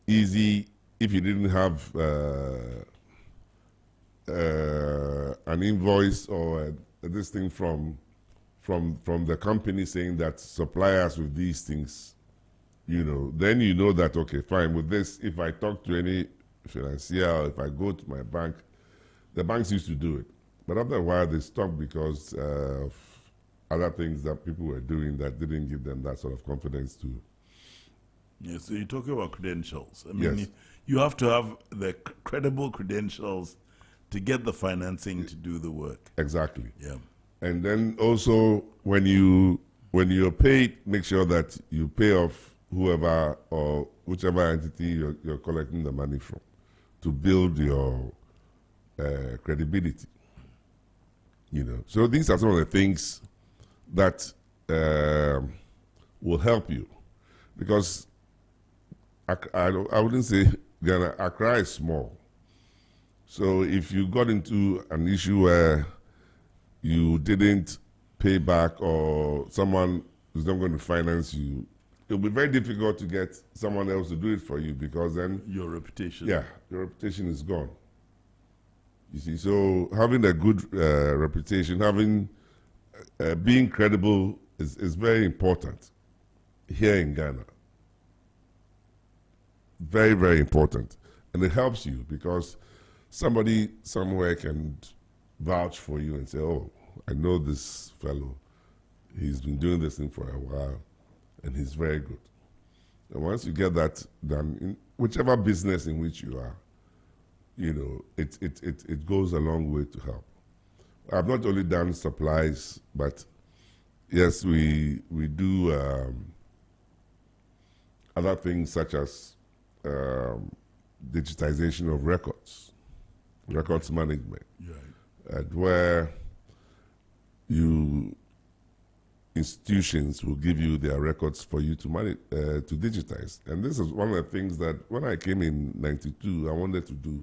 easy if you didn't have an invoice or this thing from the company saying that supply us with these things, you know. Then you know that, okay, fine, with this, if I talk to any financier or if I go to my bank, the banks used to do it. But after a while, they stopped because of other things that people were doing that didn't give them that sort of confidence to. Yes, so you're talking about credentials. I mean, Yes. you have to have the credible credentials to get the financing to do the work. Exactly. Yeah. And then also, when you're paid, make sure that you pay off whoever or whichever entity you're collecting the money from to build your credibility. You know, so these are some of the things that will help you, because I wouldn't say Ghana, Accra is small. So if you got into an issue where you didn't pay back or someone is not going to finance you, it'll be very difficult to get someone else to do it for you, because then Your reputation. your reputation is gone. You see, so having a good reputation, having being credible is very important here in Ghana. very, very important. And it helps you because somebody somewhere can vouch for you and say, oh, I know this fellow. He's been doing this thing for a while, and he's very good. And once you get that done, in whichever business in which you are, you know, it goes a long way to help. I've not only done supplies, but yes, we do other things such as digitization of records management, and where institutions will give you their records for you to to digitize. And this is one of the things that when I came in '92, I wanted to do.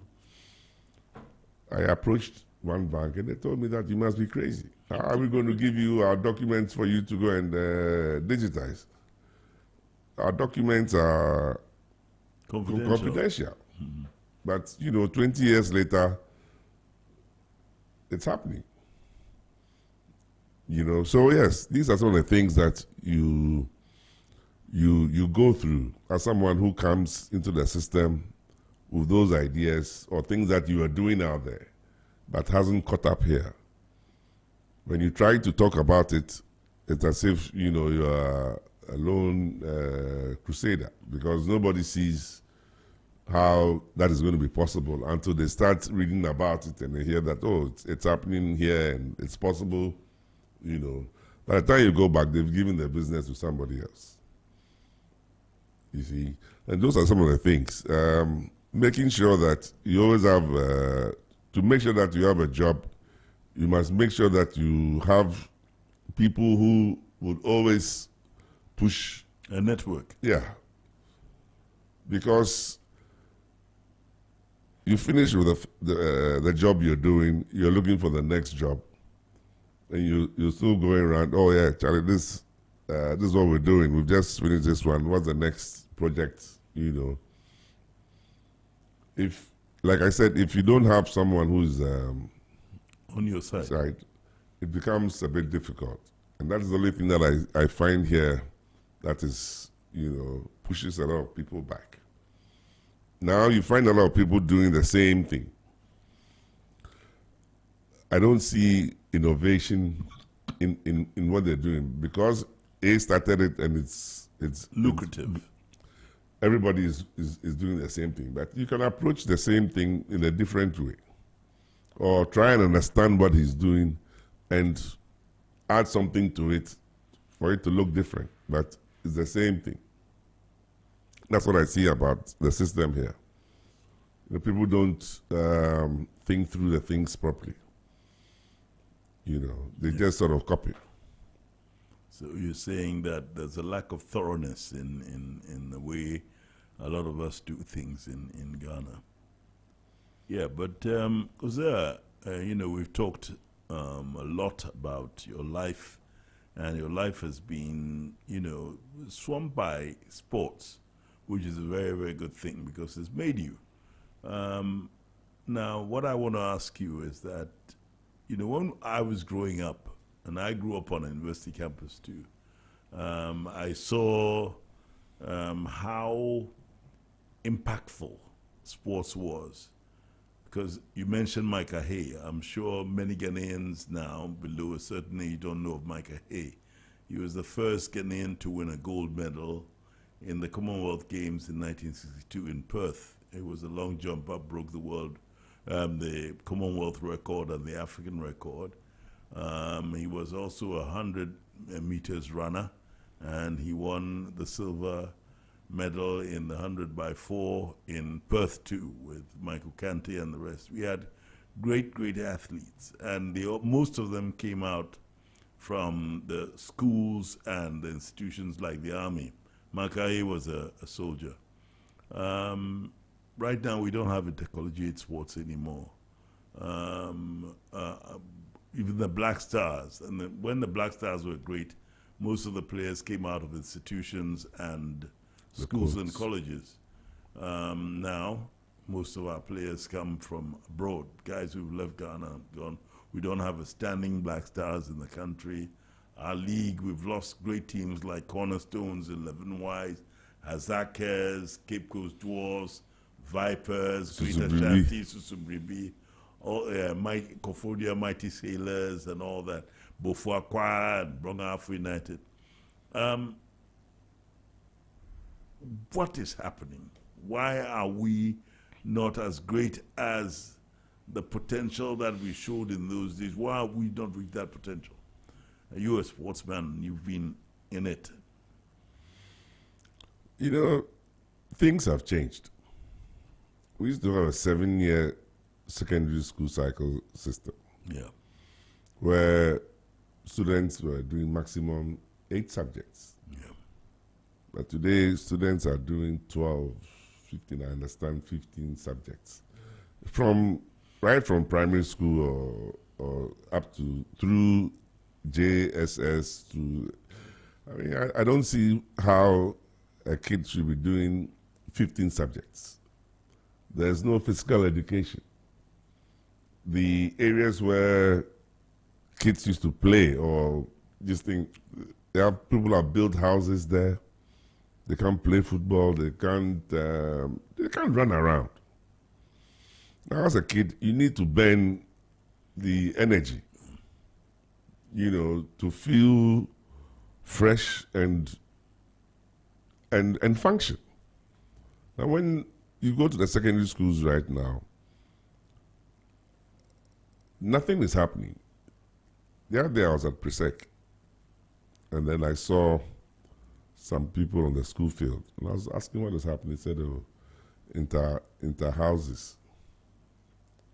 I approached one bank and they told me that you must be crazy. How are we going to give you our documents for you to go and digitize? Our documents are confidential. Mm-hmm. But, you know, 20 years later, it's happening. You know, so yes, these are some of the things that you go through as someone who comes into the system with those ideas or things that you are doing out there but hasn't caught up here. When you try to talk about it, it's as if, you know, you are a lone crusader, because nobody sees how that is going to be possible until they start reading about it and they hear that, oh, it's happening here and it's possible. You know, by the time you go back, they've given the business to somebody else. You see, and those are some of the things. Making sure that you always have, to make sure that you have a job, you must make sure that you have people who would always push. A network. Yeah. Because you finish with the job you're doing, you're looking for the next job. And you're still going around, oh yeah, Charlie, this is what we're doing. We've just finished this one. What's the next project? You know. If, like I said, if you don't have someone who's on your side, it becomes a bit difficult. And that's the only thing that I find here that is, you know, pushes a lot of people back. Now you find a lot of people doing the same thing. I don't see innovation in what they're doing, because A started it and it's lucrative. Everybody is doing the same thing, but you can approach the same thing in a different way, or try and understand what he's doing and add something to it for it to look different, but it's the same thing. That's what I see about the system here. The people don't think through the things properly. You know, they just sort of copy. So you're saying that there's a lack of thoroughness in the way a lot of us do things in Ghana. Yeah, but Hosea, you know, we've talked a lot about your life, and your life has been, you know, swamped by sports, which is a very, very good thing because it's made you. Now, what I want to ask you is that, you know, when I was growing up, and I grew up on a university campus too, I saw how impactful sports was. Because you mentioned Micah Hay. I'm sure many Ghanaians now below a certain age don't know of Micah Hay. He was the first Ghanaian to win a gold medal in the Commonwealth Games in 1962 in Perth. It was a long jumper, broke the Commonwealth record and the African record. He was also a 100 meters runner, and he won the silver medal in the 100 by 4 in Perth too, with Michael Kante and the rest. We had great, great athletes, and most of them came out from the schools and the institutions like the army. Makai was a soldier. Right now, we don't have intercollegiate sports anymore. Even the Black Stars, and when the Black Stars were great, most of the players came out of institutions and schools and colleges. Now, most of our players come from abroad. Guys who've left Ghana, gone. We don't have a standing Black Stars in the country. Our league, we've lost great teams like Cornerstones, 11 Wise, Azakers, Cape Coast Dwarfs, Vipers, Greater Susubribi. Shanty, Susubribi, all Kofodia Mighty Sailors and all that, BAFFOUR Choir and Brongafo United. What is happening? Why are we not as great as the potential that we showed in those days? Why have we not reached that potential? You're a sportsman, you've been in it. You know, things have changed. We used to have a 7-year secondary school cycle system Yeah. where students were doing maximum 8 subjects. Yeah. But today, students are doing 12, 15, I understand, 15 subjects. Right from primary school or up to through JSS to, I mean, I don't see how a kid should be doing 15 subjects. There's no physical education. The areas where kids used to play or just think, people have built houses there. They can't play football. They can't run around. Now, as a kid, you need to burn the energy, you know, to feel fresh and function. Now, when you go to the secondary schools right now, nothing is happening. The other day I was at Presec, and then I saw some people on the school field, and I was asking what is happening. They said, "Oh, inter houses."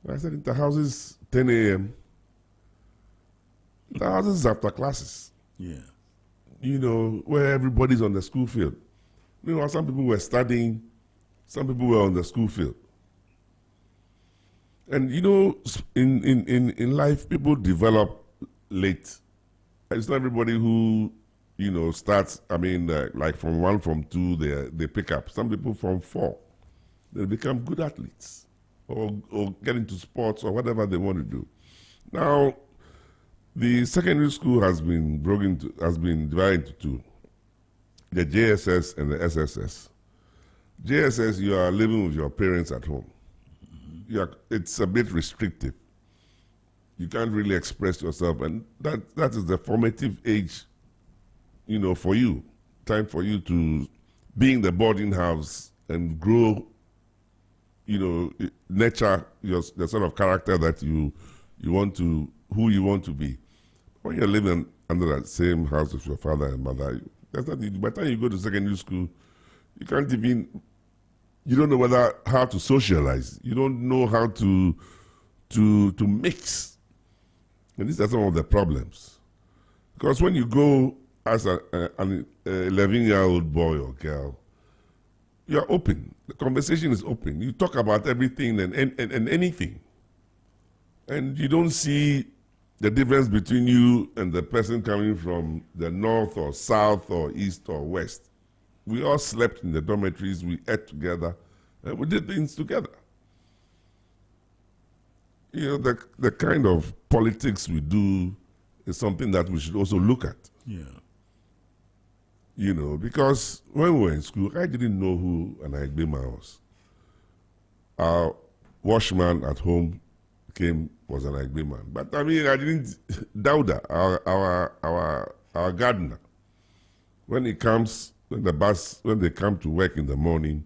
And I said, "Inter houses, 10 a.m. Inter houses is after classes. Yeah. You know, where everybody's on the school field. You know, some people were studying, some people were on the school field. And you know, in life, people develop late. It's not everybody who, you know, starts, I mean, like from 1, from 2, they pick up. Some people from 4, they become good athletes or get into sports or whatever they want to do. Now, the secondary school has been divided into 2, the JSS and the SSS. JSS, you are living with your parents at home. It's a bit restrictive. You can't really express yourself, and that is the formative age, you know, for you. Time for you to be in the boarding house and grow, you know, nurture the sort of character that you want to, who you want to be. When you're living under that same house with your father and mother, that's not, by the time you go to secondary school, you can't even, you don't know how to socialize. You don't know how to mix. And these are some of the problems. Because when you go as an 11-year-old boy or girl, you're open. The conversation is open. You talk about everything and anything. And you don't see the difference between you and the person coming from the north or south or east or west. We all slept in the dormitories, we ate together, and we did things together. You know, the kind of politics we do is something that we should also look at. Yeah. You know, because when we were in school, I didn't know who an Aigbema was. Our washman at home was an Aigbema. But I mean, I didn't, Dauda, our gardener, when they come to work in the morning,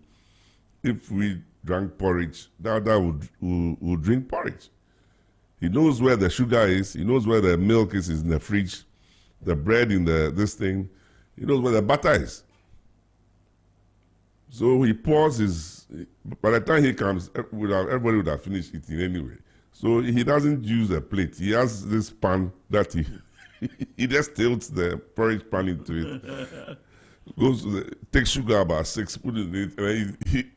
if we drank porridge, Dauda would drink porridge. He knows where the sugar is. He knows where the milk is in the fridge, the bread in this thing. He knows where the butter is. So he pours by the time he comes, everybody would have finished eating anyway. So he doesn't use a plate. He has this pan that he just tilts the porridge pan into it. Takes sugar about 6, put it in it, and then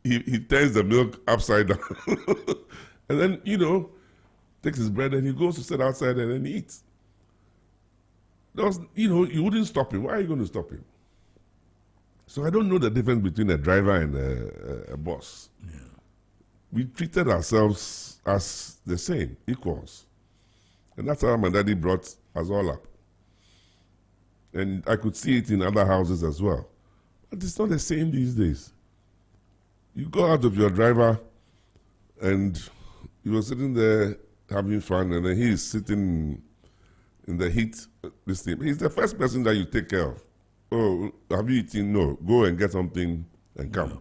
he turns the milk upside down. And then, you know, takes his bread and he goes to sit outside and then he eats. You know, you wouldn't stop him. Why are you going to stop him? So I don't know the difference between a driver and a boss. Yeah. We treated ourselves as the same, equals. And that's how my daddy brought us all up. And I could see it in other houses as well. But it's not the same these days. You go out of your driver and you are sitting there having fun, and then he is sitting in the heat. This thing. He's the first person that you take care of. Oh, have you eaten? No. Go and get something and come.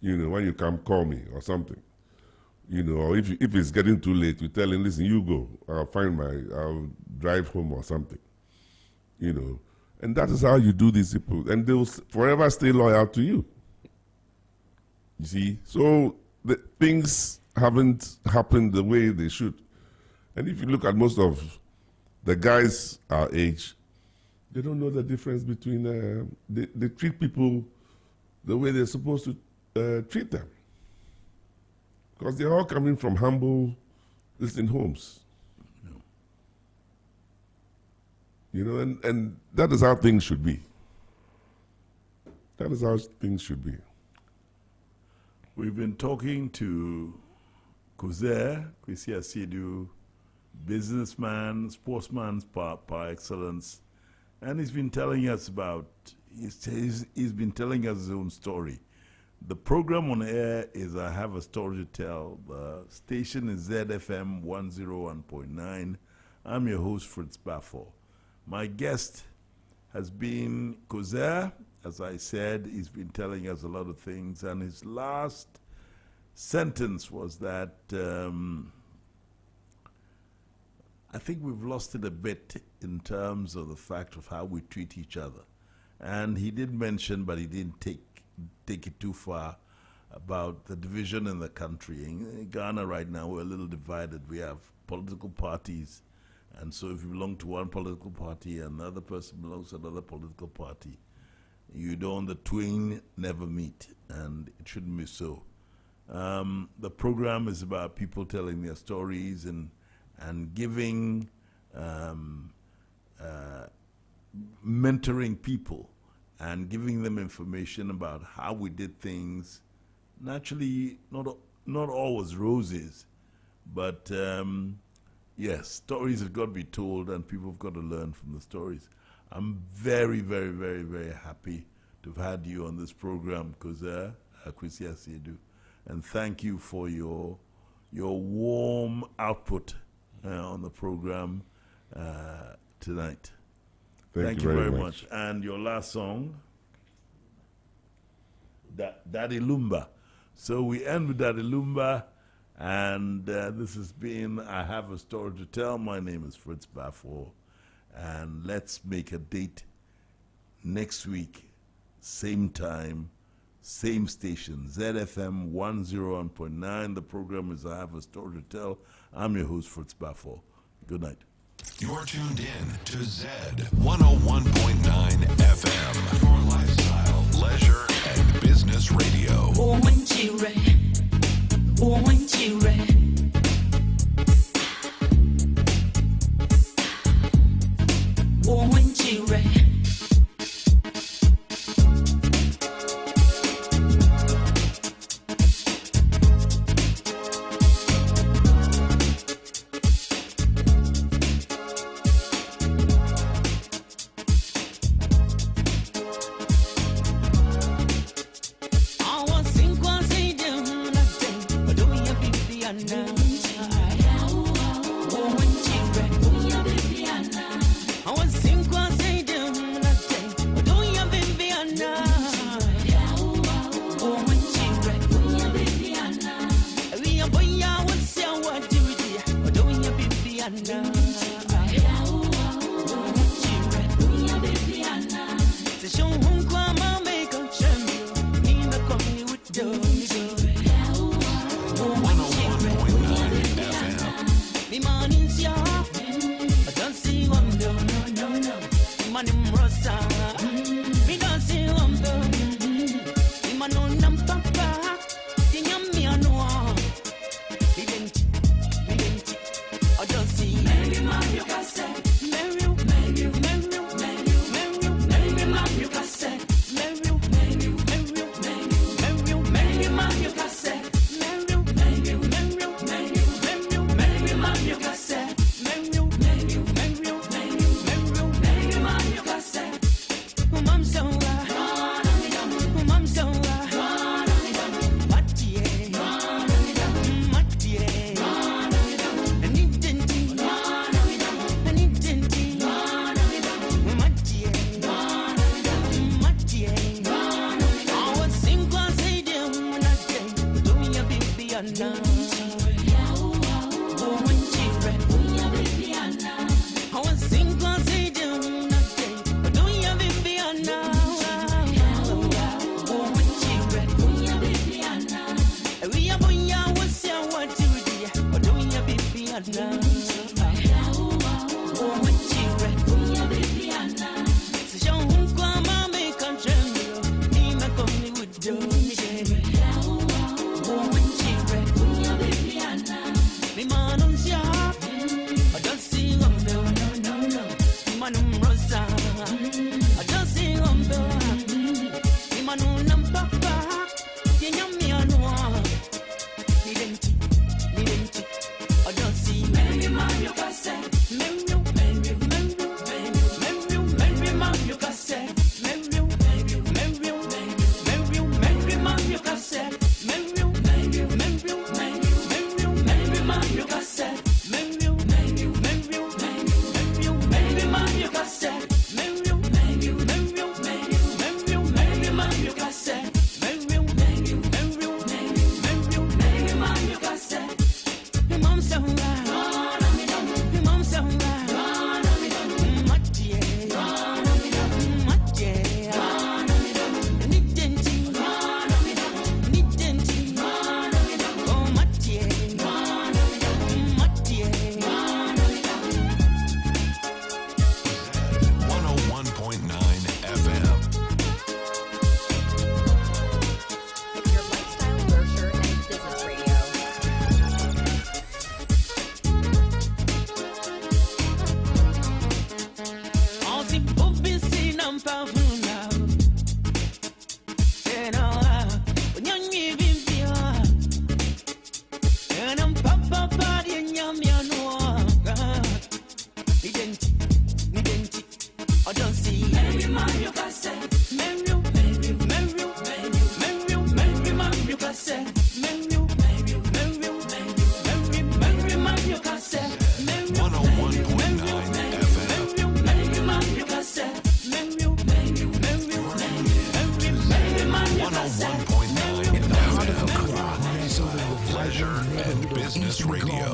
You know, when you come, call me or something. You know, or if it's getting too late, you tell him, listen, you go. I'll drive home or something. You know, and that is how you do these people, and they will forever stay loyal to you. You see, so the things haven't happened the way they should. And if you look at most of the guys our age, they don't know the difference between, they treat people the way they're supposed to treat them. Because they're all coming from humble, listening homes. You know, and that is how things should be. That is how things should be. We've been talking to Kwesi Asiedu, businessman, sportsman par excellence, and he's been telling us about, he's been telling us his own story. The program on air is I Have a Story to Tell. The station is ZFM 101.9. I'm your host, Fritz BAFFOUR. My guest has been Kwesi. As I said, he's been telling us a lot of things, and his last sentence was that I think we've lost it a bit in terms of the fact of how we treat each other. And he did mention, but he didn't take it too far, about the division in the country. In Ghana right now, we're a little divided. We have political parties, and so if you belong to one political party, another person belongs to another political party, the twain never meet, and it shouldn't be so. The program is about people telling their stories and giving, mentoring people and giving them information about how we did things. Naturally, not always roses, but yes, stories have got to be told, and people have got to learn from the stories. I'm very, very, very, very happy to have had you on this program, Kwesi Asiedu, and thank you for your warm output on the program tonight. Thank you very much. And your last song, Daddy Lumba. So we end with Daddy Lumba, and this has been I Have a Story to Tell. My name is Fritz BAFFOUR. And let's make a date next week, same time, same station, ZFM 101.9. The program is I Have a Story to Tell. I'm your host, Fritz BAFFOUR. Good night. You're tuned in to Z 101.9 FM, your lifestyle, leisure, and business radio. I was 5 anos, do you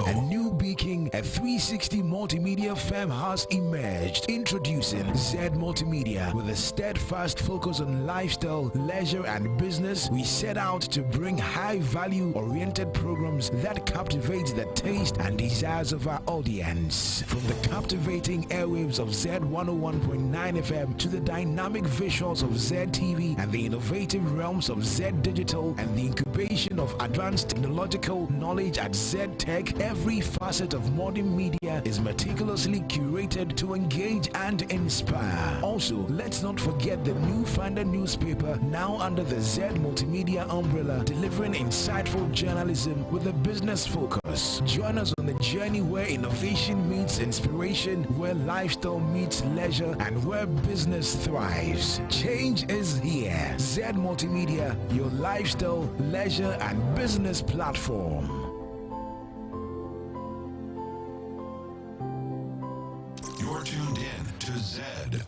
A new beacon, a 360 multimedia farmhouse emerged. Introducing Z Multimedia. With a steadfast focus on lifestyle, leisure, and business, we set out to bring high-value oriented programs that captivate the taste and desires of our audience. From the captivating airwaves of Z 101.9 FM to the dynamic visuals of Z TV and the innovative realms of Z Digital and the incubation of advanced technological knowledge at Z Tech, every facet of modern media is meticulously curated to engage and inspire. Also, let's not forget the newfangled newspaper, now under the Z Multimedia umbrella, delivering insightful journalism with a business focus. Join us on the journey where innovation meets inspiration, where lifestyle meets leisure, and where business thrives. Change is here. Z Multimedia, your lifestyle, leisure, and business platform. You're tuned in to Z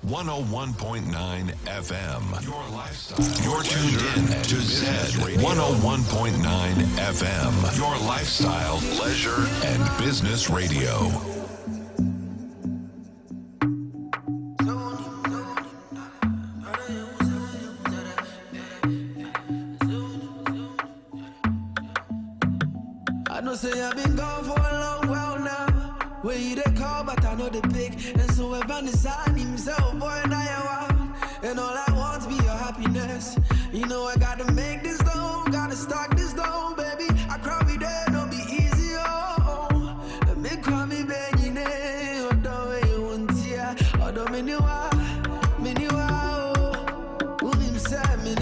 101.9 FM. Your lifestyle. You're tuned in to Z 101.9 FM. Your lifestyle, leisure, and business radio. I know say I've been gone for a long while now. Where you they call, but I know the big. And so I found the sign himself, boy, and I want. And all I want to be your happiness. You know I gotta make this dough, gotta start this dough, baby. I cry me there, don't be easy, oh. And me cry me begging, oh, don't you want to, oh, don't me oh. Who himself, me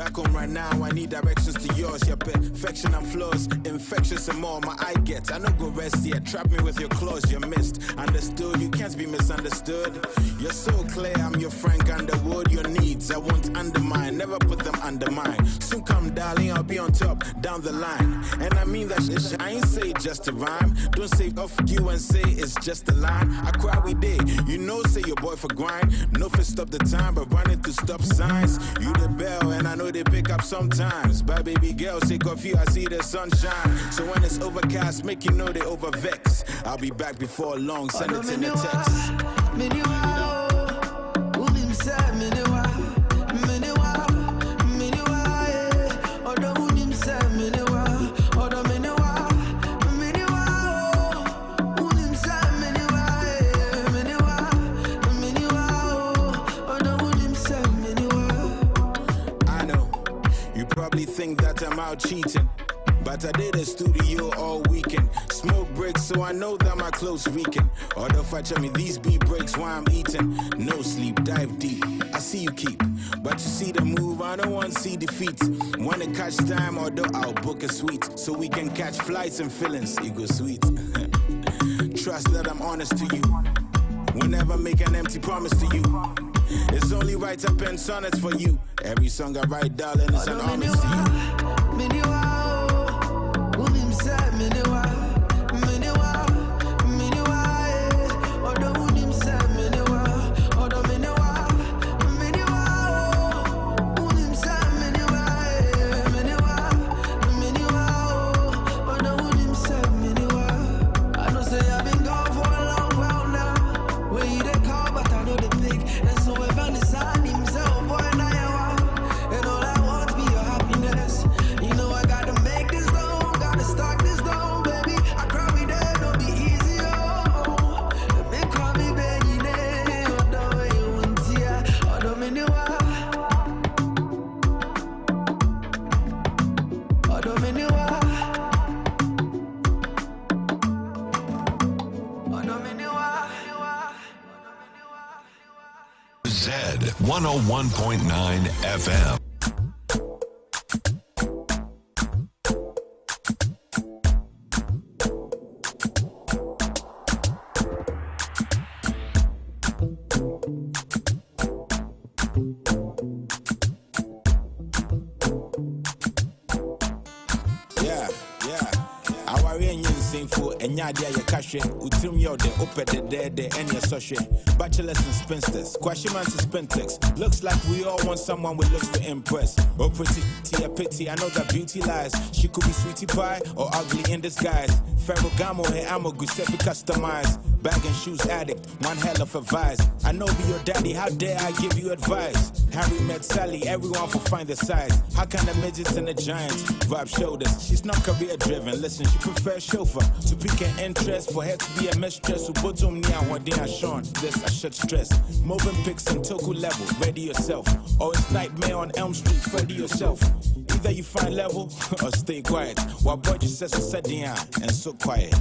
Back home right now, I need directions to yours. Your perfection and flaws, infectious and more. My eye gets, I don't go rest yet. Trap me with your claws, you're missed. Understood, you can't be misunderstood. You're so clear, I'm your Frank Underwood. Your needs, I won't undermine, never put them under mine. Soon come, darling, I'll be on top, down the line. And I mean that shit, I ain't say just a rhyme. Don't say off you and say it's just a line. I cry we did, you know, say your boy for grind. No for stop the time, but running to stop signs. You the bell, and I know they pick up sometimes. Bye, baby girl, sick of you, I see the sunshine. So when it's overcast, make you know they overvex. I'll be back before long, send it in a text. Think that I'm out cheating, but I did a studio all weekend. Smoke breaks, so I know that my clothes reeking. Although fetch me these beat breaks while I'm eating. No sleep, dive deep. I see you keep, but you see the move. I don't want to see defeat. Wanna catch time, although I'll book a suite so we can catch flights and feelings. Ego sweet. Trust that I'm honest to you. Will never make an empty promise to you. It's only right I pen sonnets for you. Every song I write, darling, is an honest to you. Z 101.9 FM. Bachelors and spinsters, questionmans and spintex. Looks like we all want someone with looks to impress. Oh, pretty, a pity, I know that beauty lies. She could be sweetie pie or ugly in disguise. Ferragamo, hey, I'm a Giuseppe customized. Bag and shoes addict, one hell of a vice. I know be your daddy, how dare I give you advice? Harry met Sally, everyone will find the size. How can the midgets and the giants vibe shoulders? She's not career driven, listen, she prefers chauffeur. To pick an interest, for her to be a mistress. Who put on me and one day I Sean, this I should stress. Moving pics and Toku level, ready yourself. Or it's Nightmare on Elm Street, ready yourself. Either you find level or stay quiet. While boy just says sit down and so quiet.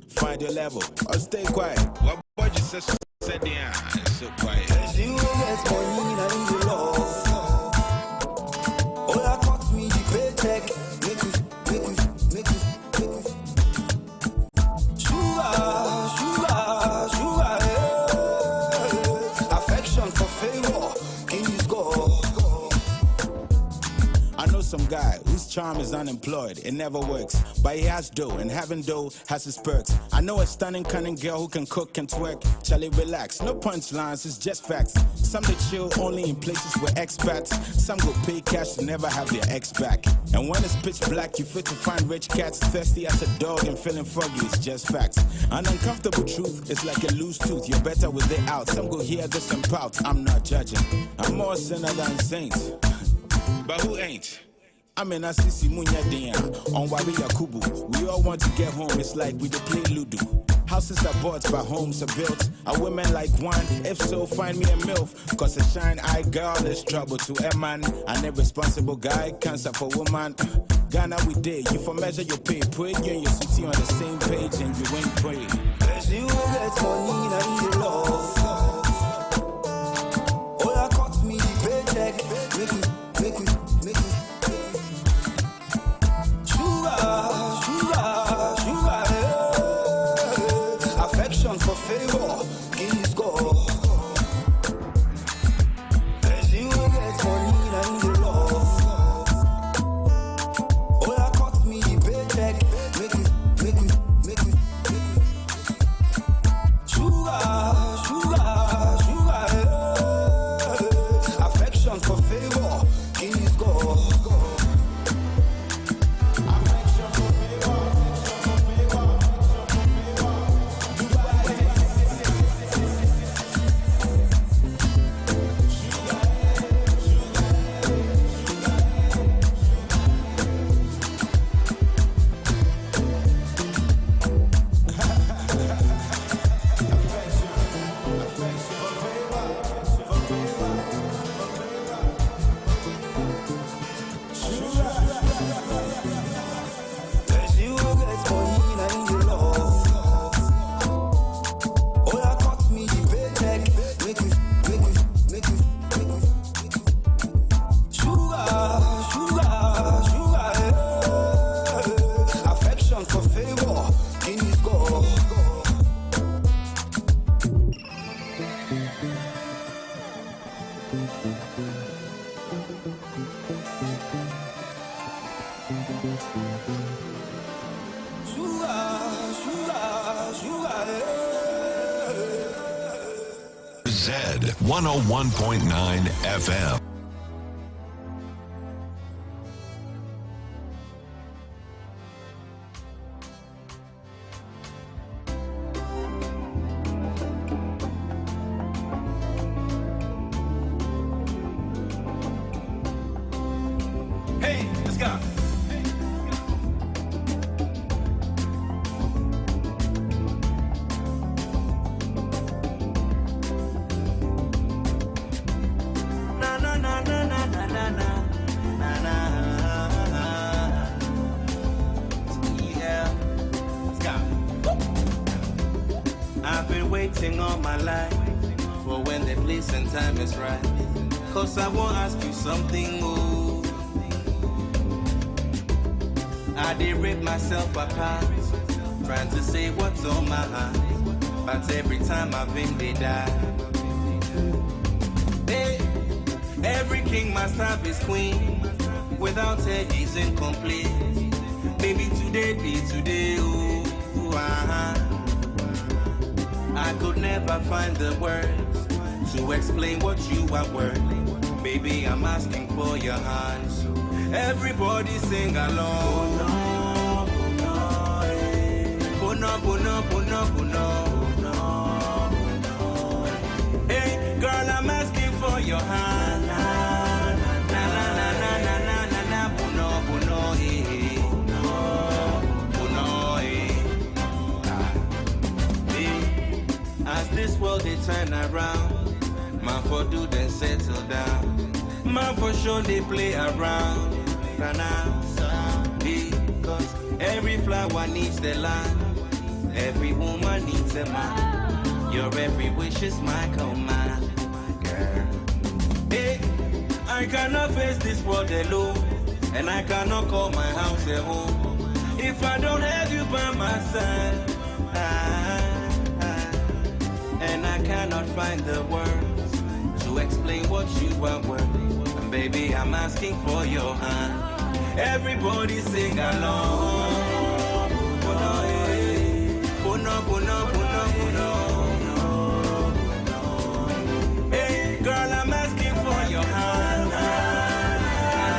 Find your level or stay quiet. While boy just says sit down and so quiet. You get money, I need your love. All I got me the paycheck. Make it. Sugar, yeah. Affection for favor, can you score? I know some guy whose charm is unemployed. It never works, but he has dough, and having dough has his perks. I know a stunning, cunning girl who can cook and twerk. Charlie, relax, no punchlines, it's just facts. Some they chill only in places where expats. Some go pay cash to never have their ex back. And when it's pitch black, you fit to find rich cats thirsty as a dog and feeling foggy. It's just facts. An uncomfortable truth is like a loose tooth. You're better with it out. Some go hear this and pout. I'm not judging. I'm more sinner than saint. But who ain't? I'm in a sisi munya dia on Wari Yakubu. We all want to get home, it's like we dey play Ludo. Houses are bought, but homes are built. Are women like one? If so, find me a MILF. Cause a shine-eyed girl is trouble to a man. An irresponsible guy, cancer for woman. Ghana we did, you for measure your pay. Put you and your city on the same page and you ain't pray. You get money, I need your love. All I got me the paycheck. Make it. 101.9 FM. Hey, let's go. Na na na na na na na na na. Yeah, let's go. I've been waiting all my life for when the place and time is right. 'Cause I won't ask you something, oh. I did rip myself apart, trying to say what's on my heart. But every time I've been they die. Hey, every king must have his queen. Without her, he's incomplete. Maybe today be today, ooh, I could never find the words to explain what you are worth. Baby, I'm asking for your hand, so everybody sing along. Puno, puno, puno, puno. Hey, girl, I'm asking for your hand. Na na na na na na na na. Puno, puno, eh. Puno, eh. As this world they turn around, man for do then settle down. Man for sure they play around. Because every flower needs the land. Every woman needs a man. Your every wish is my command, girl. Hey, I cannot face this world alone, and I cannot call my house a home if I don't have you by my side. And I cannot find the words to explain what you are worth. And baby, I'm asking for your hand. Everybody sing along. Puno, eh. Puno, puno, puno, puno. Hey, girl, I'm asking for your hand. Na,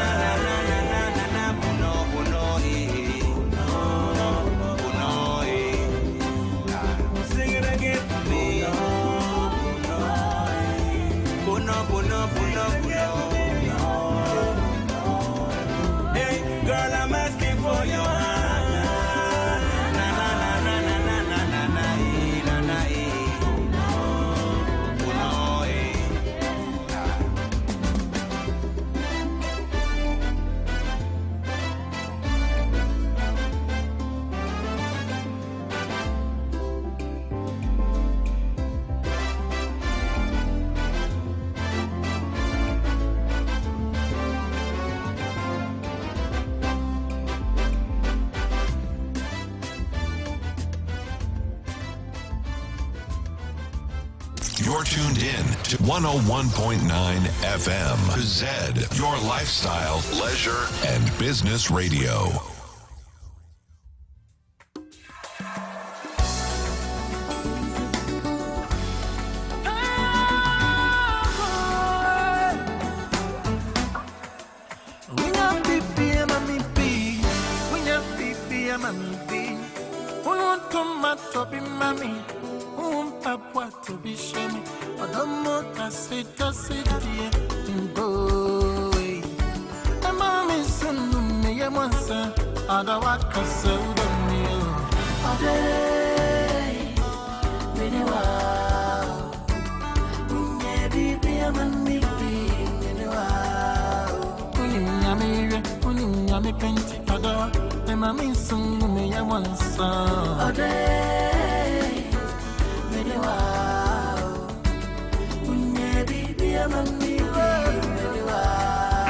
na, na, na, na, na, na. Puno, puno, eh. Puno, eh. Sing it again for me. Puno, puno, puno, puno. Hey, girl, I'm asking for your hand. Na na na na na na na na na na Puno, eh. You're tuned in to 101.9 FM. Zed, your lifestyle, leisure, and business radio. To be shame, or the more I say, go away. And mommy send me a monster, other what can sell the meal. A day, really wow. Maybe a man, maybe wow. Unyami penti other, and mommy send me a monster. A day, really wow.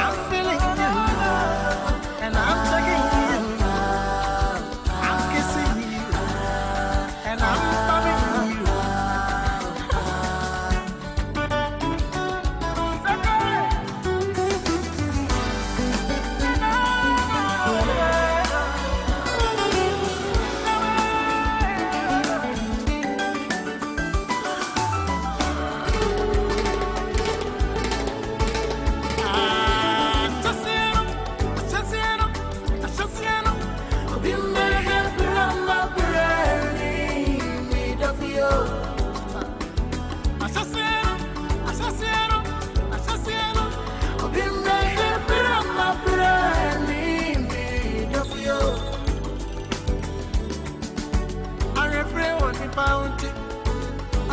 I'm feeling you, and I'm taking you, I'm kissing you, and I'm loving you.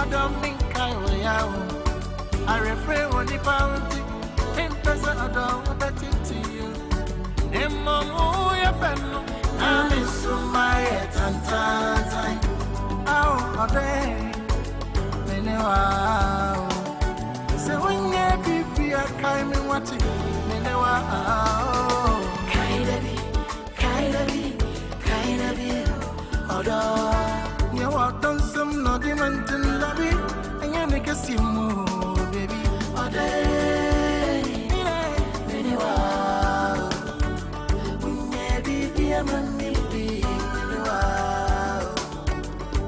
don't think I will. I refrain when the bounty. In person, I don't bet it to you. Nemo, your friend. I'm in my head and time. Oh, day. Menewa. So when you be a kind of watching, Menewa. Kind of be. Although you walk on some naughty mountain lobby, and you make a sim, baby. All day. Menewa. Be a man, maybe.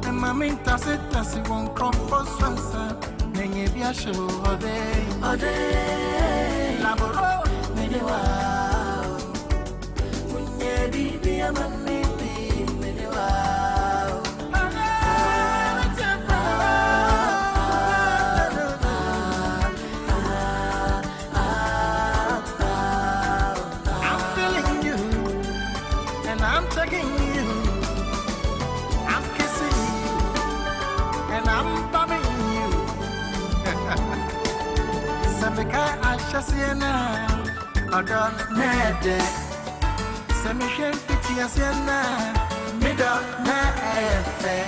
And my main tasset, won't come for sunset. Many be a show all day. Laboro, Menewa. Be a man, maybe. Menewa. I shall see now. I don't need it. Some shame pity as you now. Me don't need it.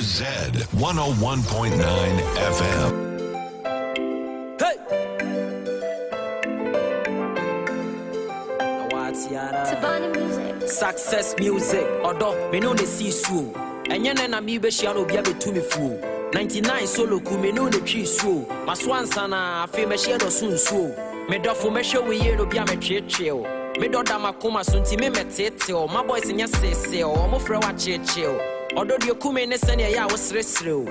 Z 101.9 FM. Hey! Success music, although me know the see so. And yen and me be shiano be able to me fool. 99 solo ku me know the tree so. My swan sana, I feel me share soon so. Me do for me show we ye no be a me chill. Me do da makoma sunti me metete. My boys in your say or mo fra wa chill. Although you come in a senior, I was restless.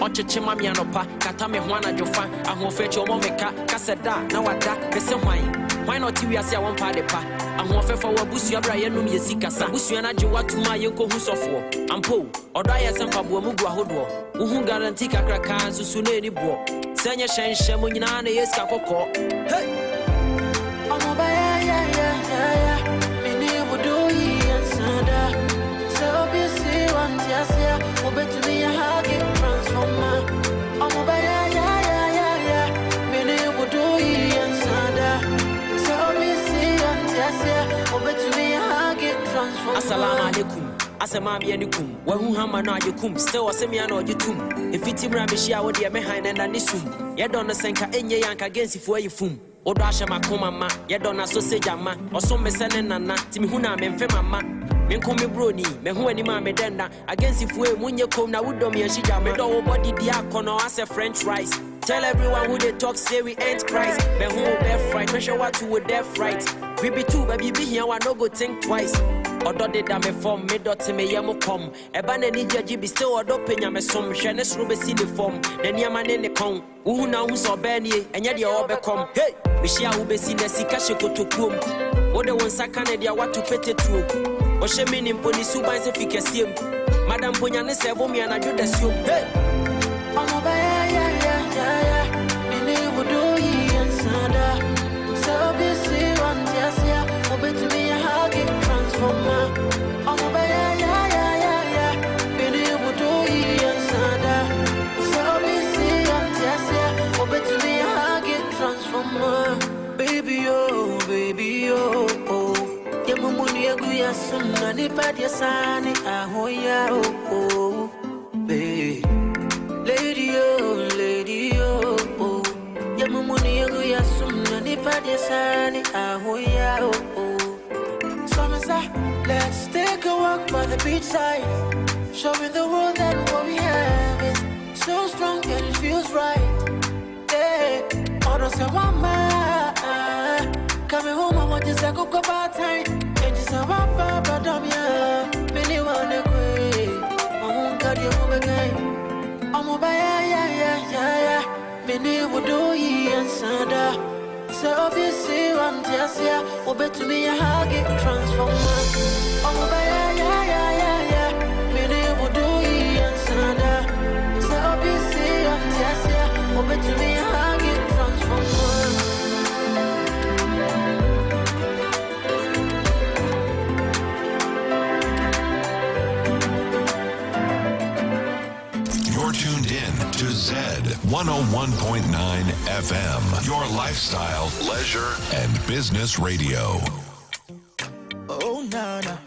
Oche mami anopa, kata me huana jofa, a who fetch your momeka, casada, now what that, the same wine. Why not you as I want party pa? A who fetch for Busia Brian Yasika, Busiana Jua to my uncle who's off for. And po, or die as some Pabuamugua Hodwa, who guarantee Kakrakan, so soon any bo. Sanya Shan Shamunina, yes, Kakoko. Hey! Assalamu alaikum. Asamami anikum. Wahu hama no ajikum. Still wasemi ano ajitum. If it's imra bishia wodi ya mehain and anisum. Yedona senka enye yanka gensi fuwa yifum. Odo asha makoma ma. Yedona sausage ama. Osome sene nana. Timi huna memfe mama. Menkumi broni. Mehuwe ni mame denda. Agensi fuwe munye kom na udomi yashija. Medo body diakono ase French rice. Tell everyone who they talk say we ain't Christ. Men who deaf right, measure what to with deaf right. We be two, baby be here, I no go think twice. Odo de da me form, me dot me yamo come. Eba ne ni jaji be still odo penya me som. Shene srube si the form, then yamane ne kong. Uhu na hu so benye, enya de obe come. Hey, we share ube si ne sika shekoto kum. Ode won sakane dia watu pete tu. Oshe mini mponi suba se fike siem. Madam ponya ne sebo mi anadwo da siom. Hey, omo ba ya. Bini wudu yi ansada. So busy one yes yeah. Obe to me a huggy transformer. Omo ba ya. Bini wudu yi ansada. So busy oh oh. Yemumuni yaguya sumna ni padia sani ahoya oh oh. Hey. Lady oh oh. Yemumuni yaguya sumna ni padia sani ahoya oh oh. So let's take a walk by the beach side, showing the world that what we have is so strong and it feels right. Yeah, others say one man coming home. I want to say go about time. And just a wapa, but I'm here. Really wanna quit. I won't cut you over again. I'm a yeah. Many would do ye and Sada. So obviously I'm just here. Oh, bet to me a hug it transformer. I'm a yeah. Many would do ye and Sada. So obviously I'm just here. Oh, bet to me a hug it transformer. You're tuned in to Z 101.9 FM, your lifestyle, leisure, and business radio. Oh, nana.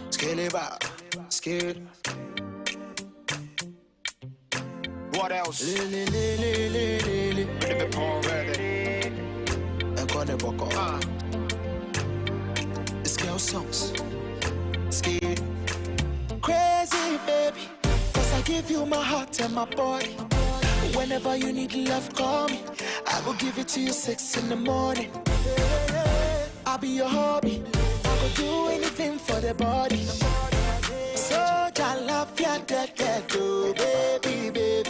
Scale it back. Scared. What else? Lily. With the porn ready. I got the book on. It's girl songs. Scared. Crazy, baby. Cause I give you my heart and my body. Whenever you need love, call me. I will give it to you 6 in the morning. I'll be your hobby. I will do anything for the body. So I love ya, that, oh, baby.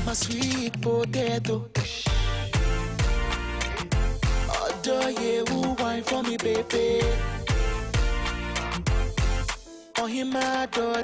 My sweet potato. Adore you, wine for me, baby. Oh, him adore.